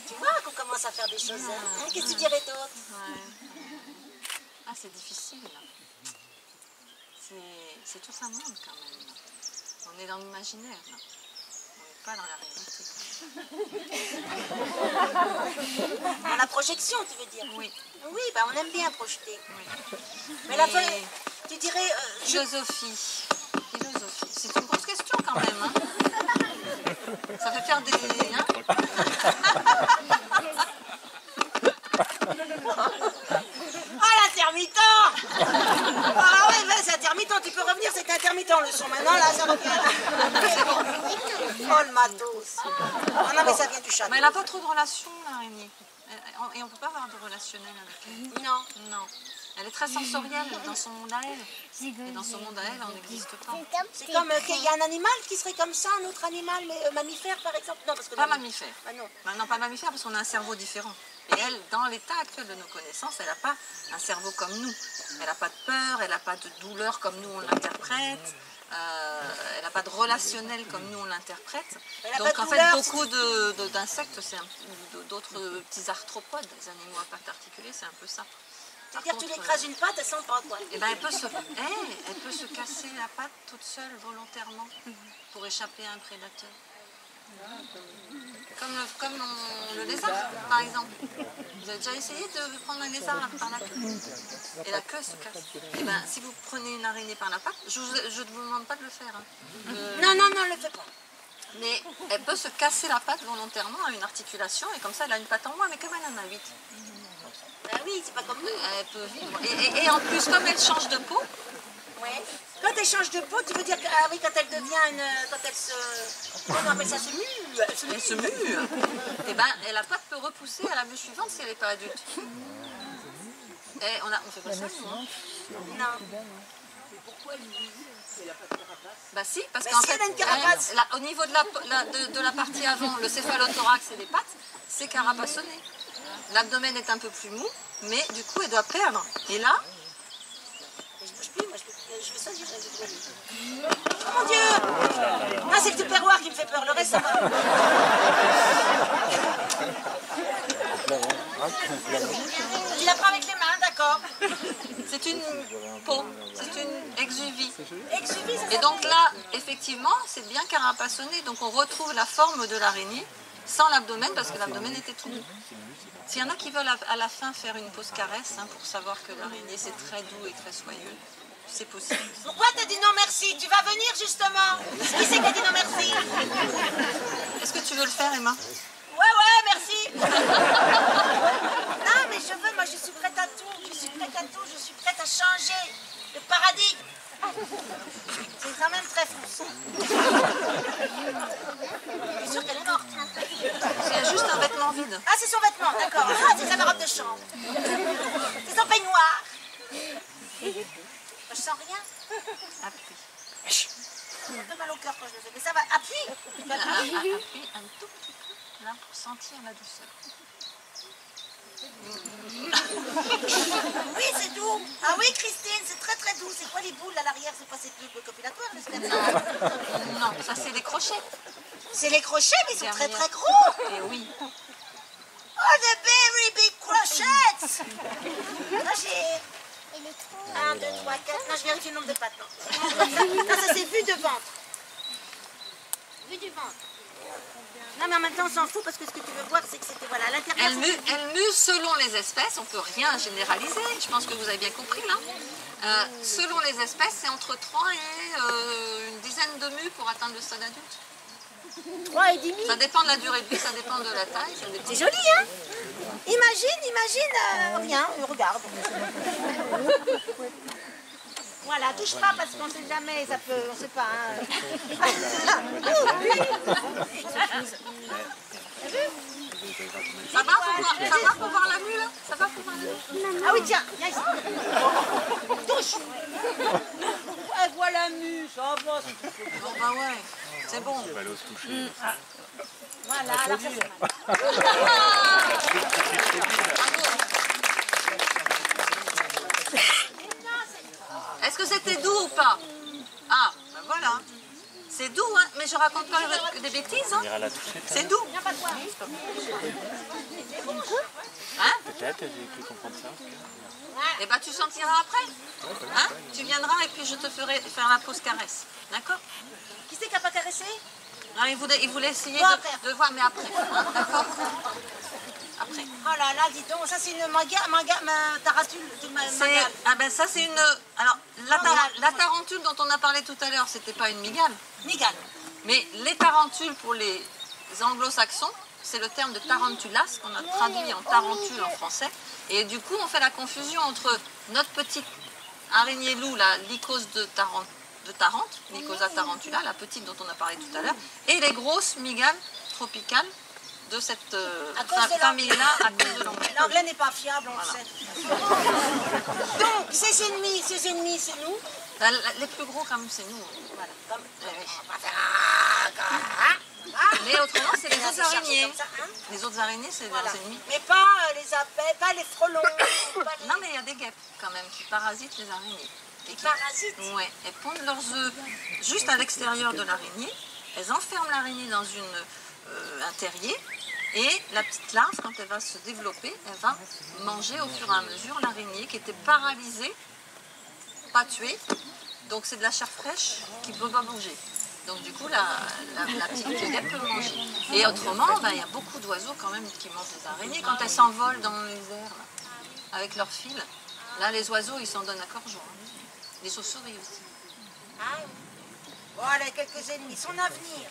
Tu vois qu'on commence à faire des choses. Hein? Qu'est-ce que tu dirais d'autre?
Ah, c'est difficile. C'est tout un monde quand même. On est dans l'imaginaire. On n'est pas dans la réalité.
Dans la projection, tu veux dire?
Oui.
Oui, bah on aime bien projeter.
Oui.
Mais la fin, tu dirais...
Philosophie. C'est une grosse question quand même. Hein. Ça fait faire des... Hein.
Oh, l'intermittent! Ah ouais, ben, c'est intermittent, tu peux revenir, c'est intermittent le son. Maintenant, là, ça revient. Oh, le matos. Ah non, mais ça vient du chat.
Mais elle n'a pas trop de relations, l'araignée. Et on ne peut pas avoir de relationnel avec elle.
Non.
Non. Elle est très sensorielle dans son monde à elle. Et dans son monde à elle, on n'existe pas.
C'est comme qu'il y a un animal qui serait comme ça, un autre animal, mais mammifère par exemple. Non, parce que
Pas mammifère.
Ah non.
Bah non, pas mammifère parce qu'on a un cerveau différent. Et elle, dans l'état actuel de nos connaissances, elle n'a pas un cerveau comme nous. Elle n'a pas de peur, elle n'a pas de douleur comme nous on l'interprète. Elle n'a pas de relationnel comme nous on l'interprète. Donc en fait, beaucoup d'insectes, d'autres petits arthropodes, des animaux à pattes articulées, c'est un peu ça.
C'est-à-dire tu lui écrases une patte, elle sent pas quoi.
Eh ben, elle peut se casser la patte toute seule volontairement pour échapper à un prédateur. Comme le lézard, par exemple. Vous avez déjà essayé de prendre un lézard par la queue? Et la queue se casse. Et ben, si vous prenez une araignée par la patte, je ne vous demande pas de le faire. Hein.
Non, non, non, le fais pas.
Mais elle peut se casser la patte volontairement à une articulation, et comme ça, elle a une patte en moins, mais comme elle en a 8.
Ben oui, c'est pas comme nous.
Elle peut vivre. Et en plus, comme elle change de peau,
Ouais. Quand elle change de peau, tu veux dire que, ah oui, quand elle devient une. Quand elle se. Comment on appelle ça? Se mue.
elle se mue. Et ben, la patte peut repousser à la mue suivante si elle n'est pas adulte. Et on fait pas ça, nous, hein.
Non.
Bah si, parce
Mais
qu'en
si
fait,
elle a une carapace.
au niveau de la partie avant, le céphalothorax et les pattes, c'est carapassonné. L'abdomen est un peu plus mou, mais du coup, elle doit perdre. Et là,
Je bouge plus, moi je fais ça, oh mon Dieu! Ah, c'est le tupperware qui me fait peur, le reste ça va. Tu la prends avec les mains, d'accord.
c'est une peau, c'est une exuvie.
Exuvie, ça
Et donc là, effectivement, c'est bien carapassonné. Donc on retrouve la forme de l'araignée sans l'abdomen, parce que l'abdomen était tout doux. S'il y en a qui veulent à la fin faire une pause caresse, hein, pour savoir que l'araignée c'est très doux et très soyeux, c'est possible.
Pourquoi t'as dit non merci? Tu vas venir justement. Qui c'est qui a dit non merci?
Est-ce que tu veux le faire, Emma?
Ouais, merci. Non, mais je veux, moi je suis prête à tout. Je suis prête à tout, je suis prête à changer le paradigme. C'est quand même très fou. Je suis sûre qu'elle est morte.
C'est juste un vêtement vide.
Ah, c'est son vêtement, d'accord. Ah, c'est sa robe de chambre. C'est son peignoir. Je sens rien.
Appuie.
J'ai un peu mal au cœur quand je le fais, mais ça va. Appuie.
Appuie un tout petit peu, là, pour sentir la douceur.
Oui, c'est doux. Ah oui, Christine, c'est très très doux. C'est quoi les boules à l'arrière? C'est pas ces bulles copulatoires, j'espère.
Non, ça c'est les crochets.
C'est les crochets, mais ils sont très
Derrière.
très gros.
Et oui.
Oh, the very big crochets. Là, j'ai 1, 2, 3, 4. Non, je vérifie le nombre de pattes. Non, ça c'est vue de ventre. Vue du ventre. Non, mais en même temps, on s'en fout parce que ce que tu veux voir, c'est que c'était voilà, à l'intérieur.
Elle mue selon les espèces, on ne peut rien généraliser, je pense que vous avez bien compris là. Selon les espèces, c'est entre 3 et une dizaine de mues pour atteindre le stade adulte.
3 et 10 000.
Ça dépend de la durée de vie, ça dépend de la taille. Ça dépend
C'est joli, hein? Imagine, rien, regarde. Voilà, touche pas parce qu'on sait jamais, ça peut, on sait pas. Hein.
Ça va pour voir la mue là? Ça va pour voir la mue?
Ah oui, tiens, viens ici. Touche. Elle voit la mue, ça va.
Bon bah ouais, c'est bon.
Voilà, alors ça c'est mal.
Est-ce que c'était doux ou pas? Ah, ben voilà. C'est doux, hein, mais je raconte pas des bêtises. Hein. C'est doux.
Viens pas toi.
Hein?
Peut-être, j'ai cru comprendre ça.
Et ben tu sentiras après. Hein? Tu viendras et puis je te ferai faire la pause caresse. D'accord?
Qui c'est qui a pas caressé?
Non, il voulait essayer
Bon, après.
de voir, mais après. Hein, d'accord? Après.
Oh là là, dis donc, ça c'est une tarantule de mangale.
Ah ben ça c'est une... Alors, la tarentule dont on a parlé tout à l'heure, c'était pas une mygale.
Migale.
Mais les tarentules pour les anglo-saxons, c'est le terme de tarantulas qu'on a traduit en tarentule en français. Et du coup, on fait la confusion entre notre petite araignée loup, la lycose de Tarente, Lycosa tarantula, la petite dont on a parlé tout à l'heure, et les grosses mygales tropicales de cette
À cause de
famille-là à cause de l'anglais.
L'anglais n'est pas fiable, on
Voilà.
le sait. Donc, ses ennemis, c'est nous.
Les plus gros, quand même, c'est nous.
Voilà. Comme,
Oui.
on va faire
Mais autrement, c'est les
on va
autres
se chercher
araignées.
comme ça, hein.
Les autres araignées, c'est
Voilà.
leurs ennemis.
Mais pas les abeilles, pas les frelons. pas les...
Non, mais il y a des guêpes, quand même, qui parasitent les araignées.
Les parasites.
Ouais, elles pondent leurs œufs juste à l'extérieur de l'araignée. Elles enferment l'araignée dans un terrier. Et la petite larve, quand elle va se développer, elle va manger au fur et à mesure l'araignée qui était paralysée, pas tuée. Donc c'est de la chair fraîche qui ne peut pas bouger. Donc du coup, la petite guêpe peut manger. Et autrement, il y a beaucoup d'oiseaux quand même qui mangent les araignées. Quand elles s'envolent dans les airs, là, avec leurs fils, là les oiseaux, ils s'en donnent à corps joie. Les chauves-souris aussi.
Ah oui. Bon, elle a quelques ennemis. Son avenir.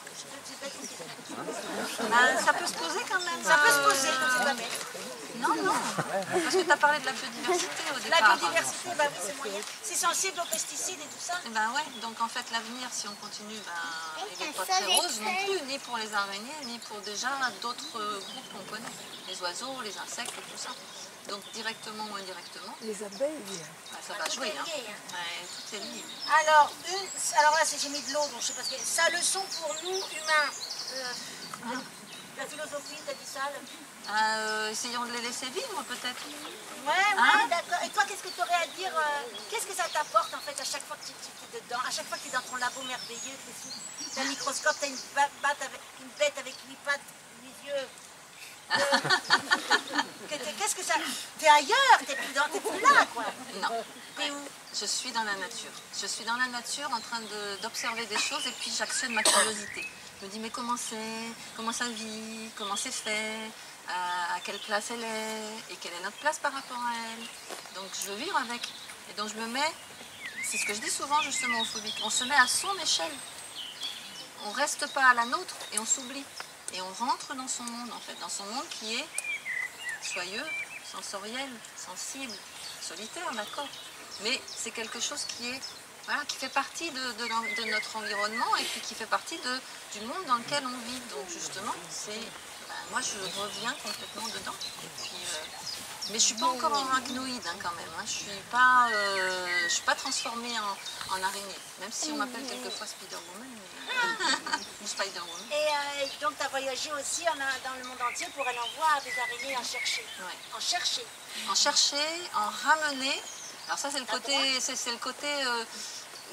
Ça peut se poser quand même.
Ça peut se poser, on sait jamais.
Non, non. Parce que tu as parlé de la biodiversité au départ.
La biodiversité, bah oui, c'est moyen. C'est sensible aux pesticides et tout ça.
Eh ben ouais, donc en fait l'avenir, si on continue, il n'est pas très rose non plus, ni pour les araignées, ni pour déjà d'autres groupes qu'on connaît. Les oiseaux, les insectes et tout ça. Donc directement ou indirectement,
Les abeilles.
ça va jouer. Hein.
lié, hein.
Ouais, tout est lié.
Alors là, j'ai mis de l'eau, donc je sais pas ce que c'est. Sa leçon pour nous, humains. La philosophie, t'as dit ça
Essayons de les laisser vivre peut-être.
Ouais,
Hein
d'accord. Et toi, qu'est-ce que tu aurais à dire qu'est-ce que ça t'apporte en fait à chaque fois que tu es dedans, à chaque fois que tu es dans ton labo merveilleux, tu as un microscope, tu as une bête avec 8 pattes, 8 yeux. Qu'est-ce que ça... T'es ailleurs, t'es plus là, quoi.
Non.
T'es où?
Je suis dans la nature. Je suis dans la nature en train d'observer des choses et puis j'actionne ma curiosité. Je me dis mais comment ça vit, comment c'est fait, à quelle place elle est et quelle est notre place par rapport à elle. Donc je veux vivre avec. Et donc je me mets, c'est ce que je dis souvent justement aux phobiques, on se met à son échelle. On ne reste pas à la nôtre et on s'oublie. Et on rentre dans son monde en fait, dans son monde qui est soyeux, sensoriel, sensible, solitaire, d'accord. Mais c'est quelque chose qui est, voilà, qui fait partie de notre environnement et puis qui fait partie du monde dans lequel on vit. Donc justement, moi je reviens complètement dedans. Et puis, mais je ne suis pas encore arachnoïde hein, quand même. Hein. Je suis pas transformée en araignée. Même si on m'appelle quelquefois Spider-Woman. Ou Spider-Woman.
Et donc tu as voyagé aussi dans le monde entier pour aller en voir des araignées, en chercher.
Ouais.
En chercher.
En chercher, en ramener. Alors ça c'est le côté,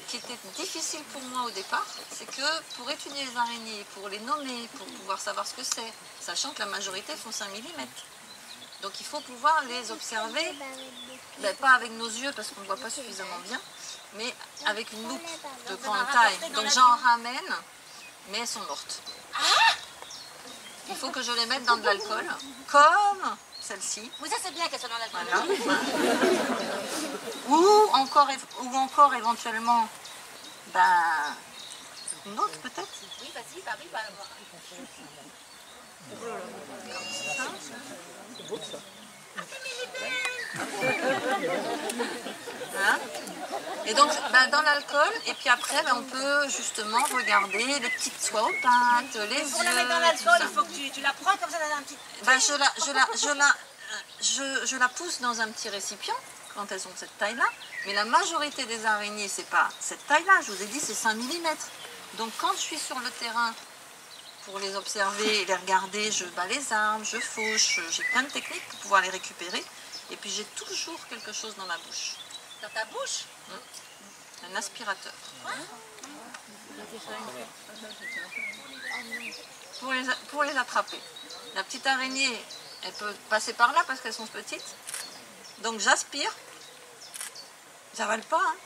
qui était difficile pour moi au départ. C'est que pour étudier les araignées, pour les nommer, pour pouvoir savoir ce que c'est, sachant que la majorité font 5 mm. Donc il faut pouvoir les observer, pas avec nos yeux parce qu'on ne voit pas suffisamment bien, mais avec une loupe de grande taille. Donc j'en ramène, mais elles sont mortes. Il faut que je les mette dans de l'alcool, comme celle-ci.
Oui, ça c'est bien qu'elles soient dans la
Voilà. ou encore éventuellement une autre peut-être.
Oui, vas-y,
Hein? Et donc dans l'alcool, et puis après on peut justement regarder les petites soies aux pattes, les yeux.
Pour la mettre dans l'alcool, il faut que tu la prends comme ça dans un petit...
Je la pousse dans un petit récipient quand elles ont cette taille-là, mais la majorité des araignées, c'est pas cette taille-là, je vous ai dit c'est 5 mm. Donc quand je suis sur le terrain pour les observer et les regarder, je bats les arbres, je fauche, j'ai plein de techniques pour pouvoir les récupérer, et puis j'ai toujours quelque chose dans ma bouche.
Dans ta bouche?
Un aspirateur. Pour les attraper. La petite araignée, elle peut passer par là parce qu'elles sont petites. Donc j'aspire. J'avale pas. Hein.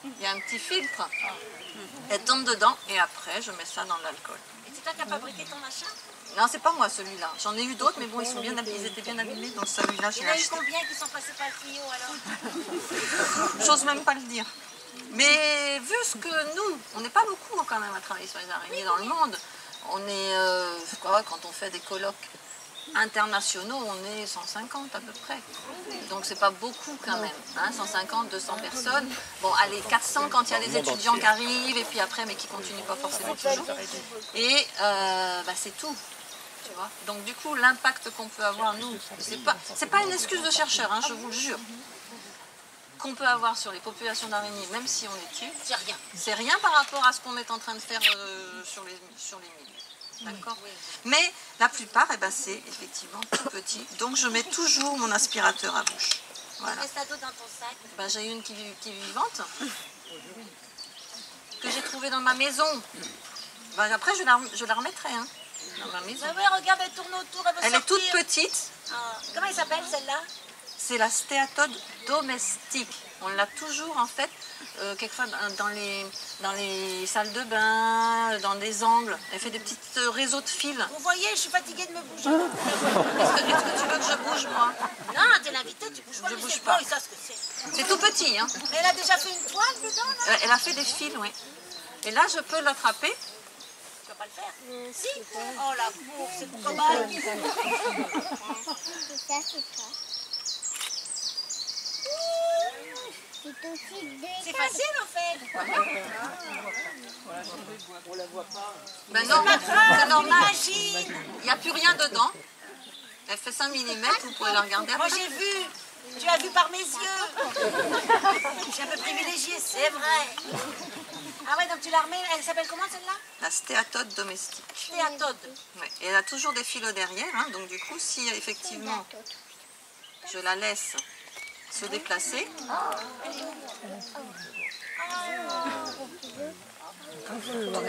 Il y a un petit filtre. Elle tombe dedans et après je mets ça dans l'alcool.
Et c'est toi qui as fabriqué ton machin?
Non, c'est pas moi celui-là. J'en ai eu d'autres, mais bon, ils étaient bien abîmés. Donc celui-là, je
Il y
l'ai
en a eu
acheté.
combien qui sont passés par le tuyau alors?
J'ose même pas le dire. Mais vu ce que nous, on n'est pas beaucoup quand même à travailler sur les araignées dans le monde. On est, quand on fait des colloques internationaux, on est 150 à peu près. Donc c'est pas beaucoup quand même. Hein, 150, 200 personnes. Bon, allez, 400 quand il y a les étudiants qui arrivent et puis après, mais qui continuent pas forcément toujours. Et c'est tout. Tu vois. Donc du coup, l'impact qu'on peut avoir, nous, c'est pas une excuse de chercheur, hein, je vous le jure, qu'on peut avoir sur les populations d'araignées, même si on les tue,
C'est rien.
c'est rien par rapport à ce qu'on est en train de faire sur les milieux. D'accord. Mais la plupart, eh ben, c'est effectivement tout petit. Donc je mets toujours mon aspirateur à bouche. Voilà.
Qu'est-ce que t'as d'autre dans ton sac?
Ben, j'ai une qui est vivante, que j'ai trouvée dans ma maison. Ben, après, je la remettrai hein, dans ma maison.
Ah ouais, regarde, elle tourne autour, elle veut
Elle est toute
sortir.
petite.
Ah, comment elle s'appelle celle-là?
C'est la stéatode domestique. On l'a toujours en fait, quelquefois dans les salles de bain, dans des angles. Elle fait des petits réseaux de fils.
Vous voyez, je suis fatiguée de me bouger.
Est-ce que tu veux que je bouge moi?
Non, t'es l'invité, tu bouges pas.
Je
mais
bouge
c'est
pas.
Ils savent ce que c'est.
C'est tout petit. Hein.
Mais elle a déjà fait une toile dedans, là?
Elle a fait des fils, oui. Et là, je peux l'attraper.
Tu vas pas le faire? Si. Oh la pauvre, c'est trop mal. C'est facile en fait.
Ben non, c'est normal.
Imagine.
Il n'y a plus rien dedans. Elle fait 5 mm, vous pouvez la regarder
Moi
après.
j'ai vu. Tu as vu par mes yeux. Je suis un peu privilégiée, c'est vrai. Ah ouais, donc tu la remets. Elle s'appelle comment celle-là?
La stéatode domestique.
Stéatode.
Ouais. Et elle a toujours des fils au derrière, hein, donc du coup, si effectivement je la laisse se déplacer,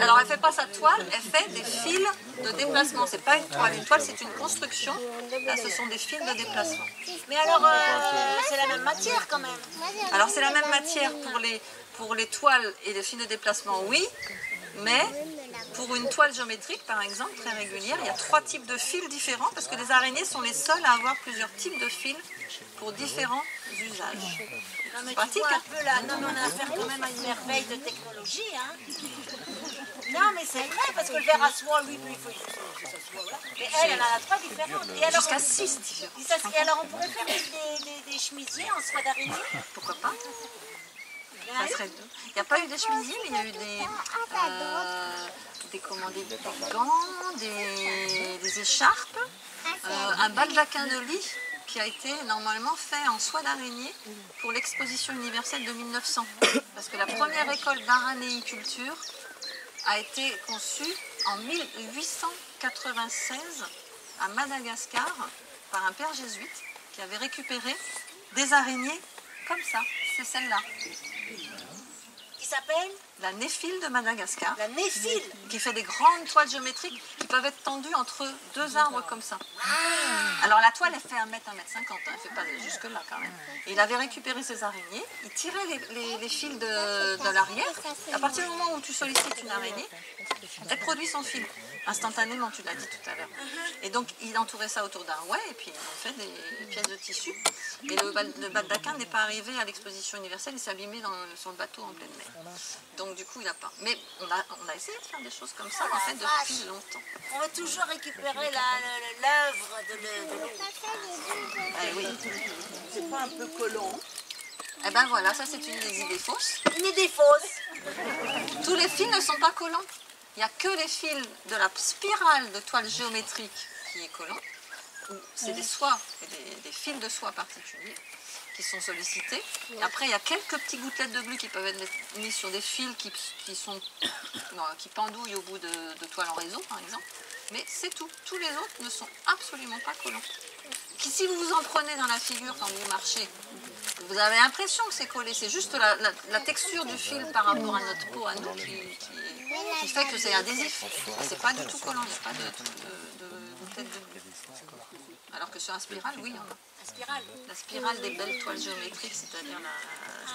alors elle fait pas sa toile, elle fait des fils de déplacement. C'est pas une toile c'est une construction. Là, ce sont des fils de déplacement.
Mais alors, c'est la même matière quand même.
Alors c'est la même matière pour les toiles et les fils de déplacement, oui, mais pour une toile géométrique, par exemple, très régulière, il y a 3 types de fils différents parce que les araignées sont les seules à avoir plusieurs types de fils pour différents usages.
Non, mais tu
pratique,
vois
hein.
un peu là. Non, mais on a affaire quand même à une merveille de technologie. Hein. Non, mais c'est vrai, parce que le verre à soie, lui, il faut que ça soit. Voilà. Mais elle en a 3 différentes. Et alors,
Jusqu'à 6 différents.
et alors, on pourrait faire des chemisiers en soie d'araignée?
Pourquoi pas?
Il y en a
Ça serait deux. Il n'y a pas eu des chemisiers, mais il y a eu des gants, des écharpes, un baldaquin de lit qui a été normalement fait en soie d'araignée pour l'exposition universelle de 1900. Parce que la première école d'araignéiculture a été conçue en 1896 à Madagascar par un père jésuite qui avait récupéré des araignées comme ça. C'est celle-là.
qui s'appelle
La néphile de Madagascar,
la néphile.
qui fait des grandes toiles géométriques qui peuvent être tendues entre 2 arbres comme ça. Alors la toile, elle fait 1 mètre, 1 mètre 50, hein, elle fait pas jusque là quand même. Et il avait récupéré ces araignées, il tirait les fils de l'arrière. À partir du moment où tu sollicites une araignée, elle produit son fil, instantanément, tu l'as dit tout à l'heure. Et donc il entourait ça autour d'un rouet et puis ils ont fait des pièces de tissu. Et le baldaquin n'est pas arrivé à l'exposition universelle, il s'est abîmé sur le bateau en pleine mer. Donc du coup il n'a pas. Mais on a essayé de faire des choses comme ça en fait depuis longtemps.
On veut toujours récupérer l'œuvre de l'autre.
Eh oui.
C'est pas un peu collant?
Eh ben voilà, ça c'est une des idées fausses.
Une idée fausse.
Tous les fils ne sont pas collants. Il n'y a que les fils de la spirale de toile géométrique qui est collant. C'est des soies, des fils de soie particuliers qui sont sollicités. Et après, il y a quelques petits gouttelettes de glu qui peuvent être mises sur des fils qui pendouillent au bout de toiles en réseau, par exemple. Mais c'est tout. Tous les autres ne sont absolument pas collants. Si vous vous en prenez dans la figure quand vous marchez, vous avez l'impression que c'est collé. C'est juste la texture du fil par rapport à notre peau, à nous, qui fait que c'est adhésif. C'est pas du tout collant. Il n'y a pas de gouttelettes de glu. Alors que sur la spirale, oui, il y en a.
La spirale.
La spirale des belles toiles géométriques, c'est-à-dire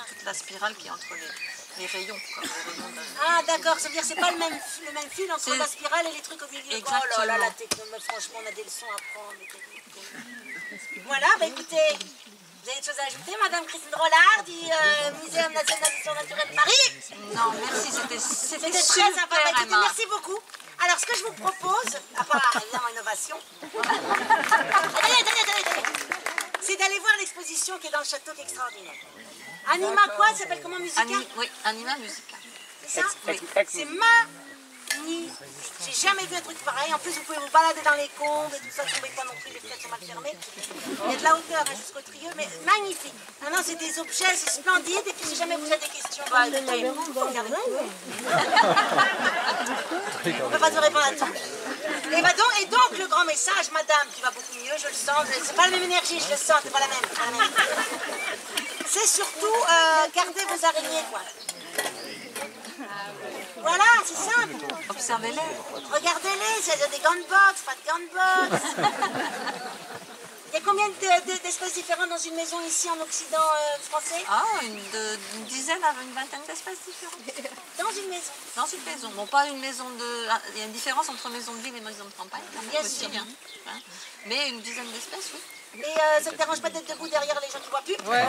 toute la spirale qui est entre les rayons. Comme les rayons
Ah d'accord, ça veut dire que c'est pas le même fil entre la spirale et les trucs au milieu.
Exactement.
Oh là là, la technologie, franchement, on a des leçons à prendre. Voilà, bah écoutez, vous avez des choses à ajouter, Madame Christine Rollard du Muséum national d'histoire naturelle de Paris?
Non, merci, c'était
C'était
super,
très sympa. Bah, écoutez,
Emma.
merci beaucoup. Alors, ce que je vous propose, à part évidemment innovation, attendez, c'est d'aller voir l'exposition qui est dans le château qui est extraordinaire. Anima quoi? Ça s'appelle comment musical?
Oui, Anima Musica.
C'est ça?
Oui.
C'est Saint-Denis. J'ai jamais vu un truc pareil. En plus, vous pouvez vous balader dans les combes et tout ça. Tombez pas non plus, les fenêtres sont mal fermées. Il y a de la hauteur hein, jusqu'au Trieux, mais magnifique. Maintenant, c'est des objets, c'est splendide. Et puis, si jamais vous avez des questions, bah, écoutez, regardez. On ne peut pas te répondre à tout. Et donc, le grand message, madame, qui va beaucoup mieux, je le sens. C'est pas la même énergie, je le sens, c'est pas la même. C'est surtout garder vos araignées, quoi. Voilà, c'est simple.
Observez-les.
Regardez-les, il y a des gants de boxe, pas de gants de boxe. Il y a combien d'espèces différentes dans une maison ici en Occident français?
Ah, une dizaine à une vingtaine d'espèces différentes.
Dans une maison?
Dans une maison. Bon, pas une maison de... Il y a une différence entre maison de ville et maison de campagne.
Bien
aussi,
sûr.
Hein. Mais une dizaine d'espèces, oui.
Et ça ne te dérange pas d'être debout derrière les gens qui voient plus?
Ouais.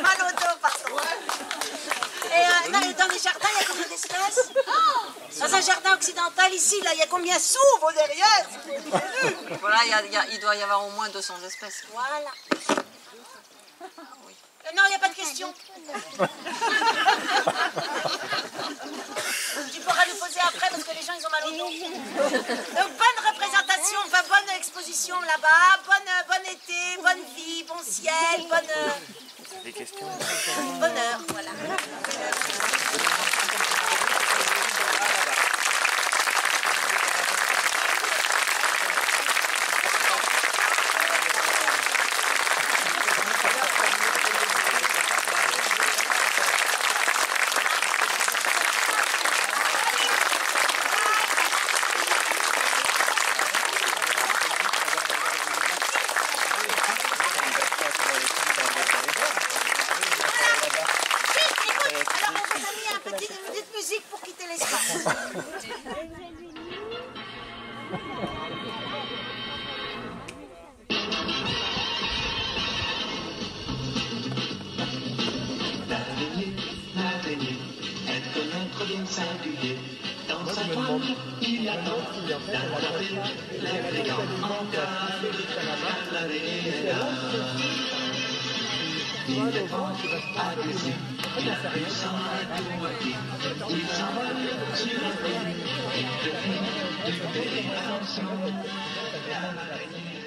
Mal au dos, pardon. Et dans les jardins, il y a combien d'espèces? Dans un jardin occidental, ici, là, il y a combien s'ouvre derrière?
Voilà, il doit y avoir au moins 200 espèces.
Voilà. Non, il n'y a pas de question. Tu pourras lui poser après parce que les gens, ils ont mal au dos. Donc, bonne représentation, enfin, bonne exposition là-bas, bon été, bonne vie, bon ciel,
Des questions?
bonheur, voilà. Alors, on vous a mis une petite musique pour quitter l'espace.
L'araignée est un être bien singulier. Dans sa toile, il attend d'attraper les fréquents en cale. L'araignée est là. Il est agressif, il s'en va tout moitié. Il s'en va sur la terre et devient du périmation. L'araignée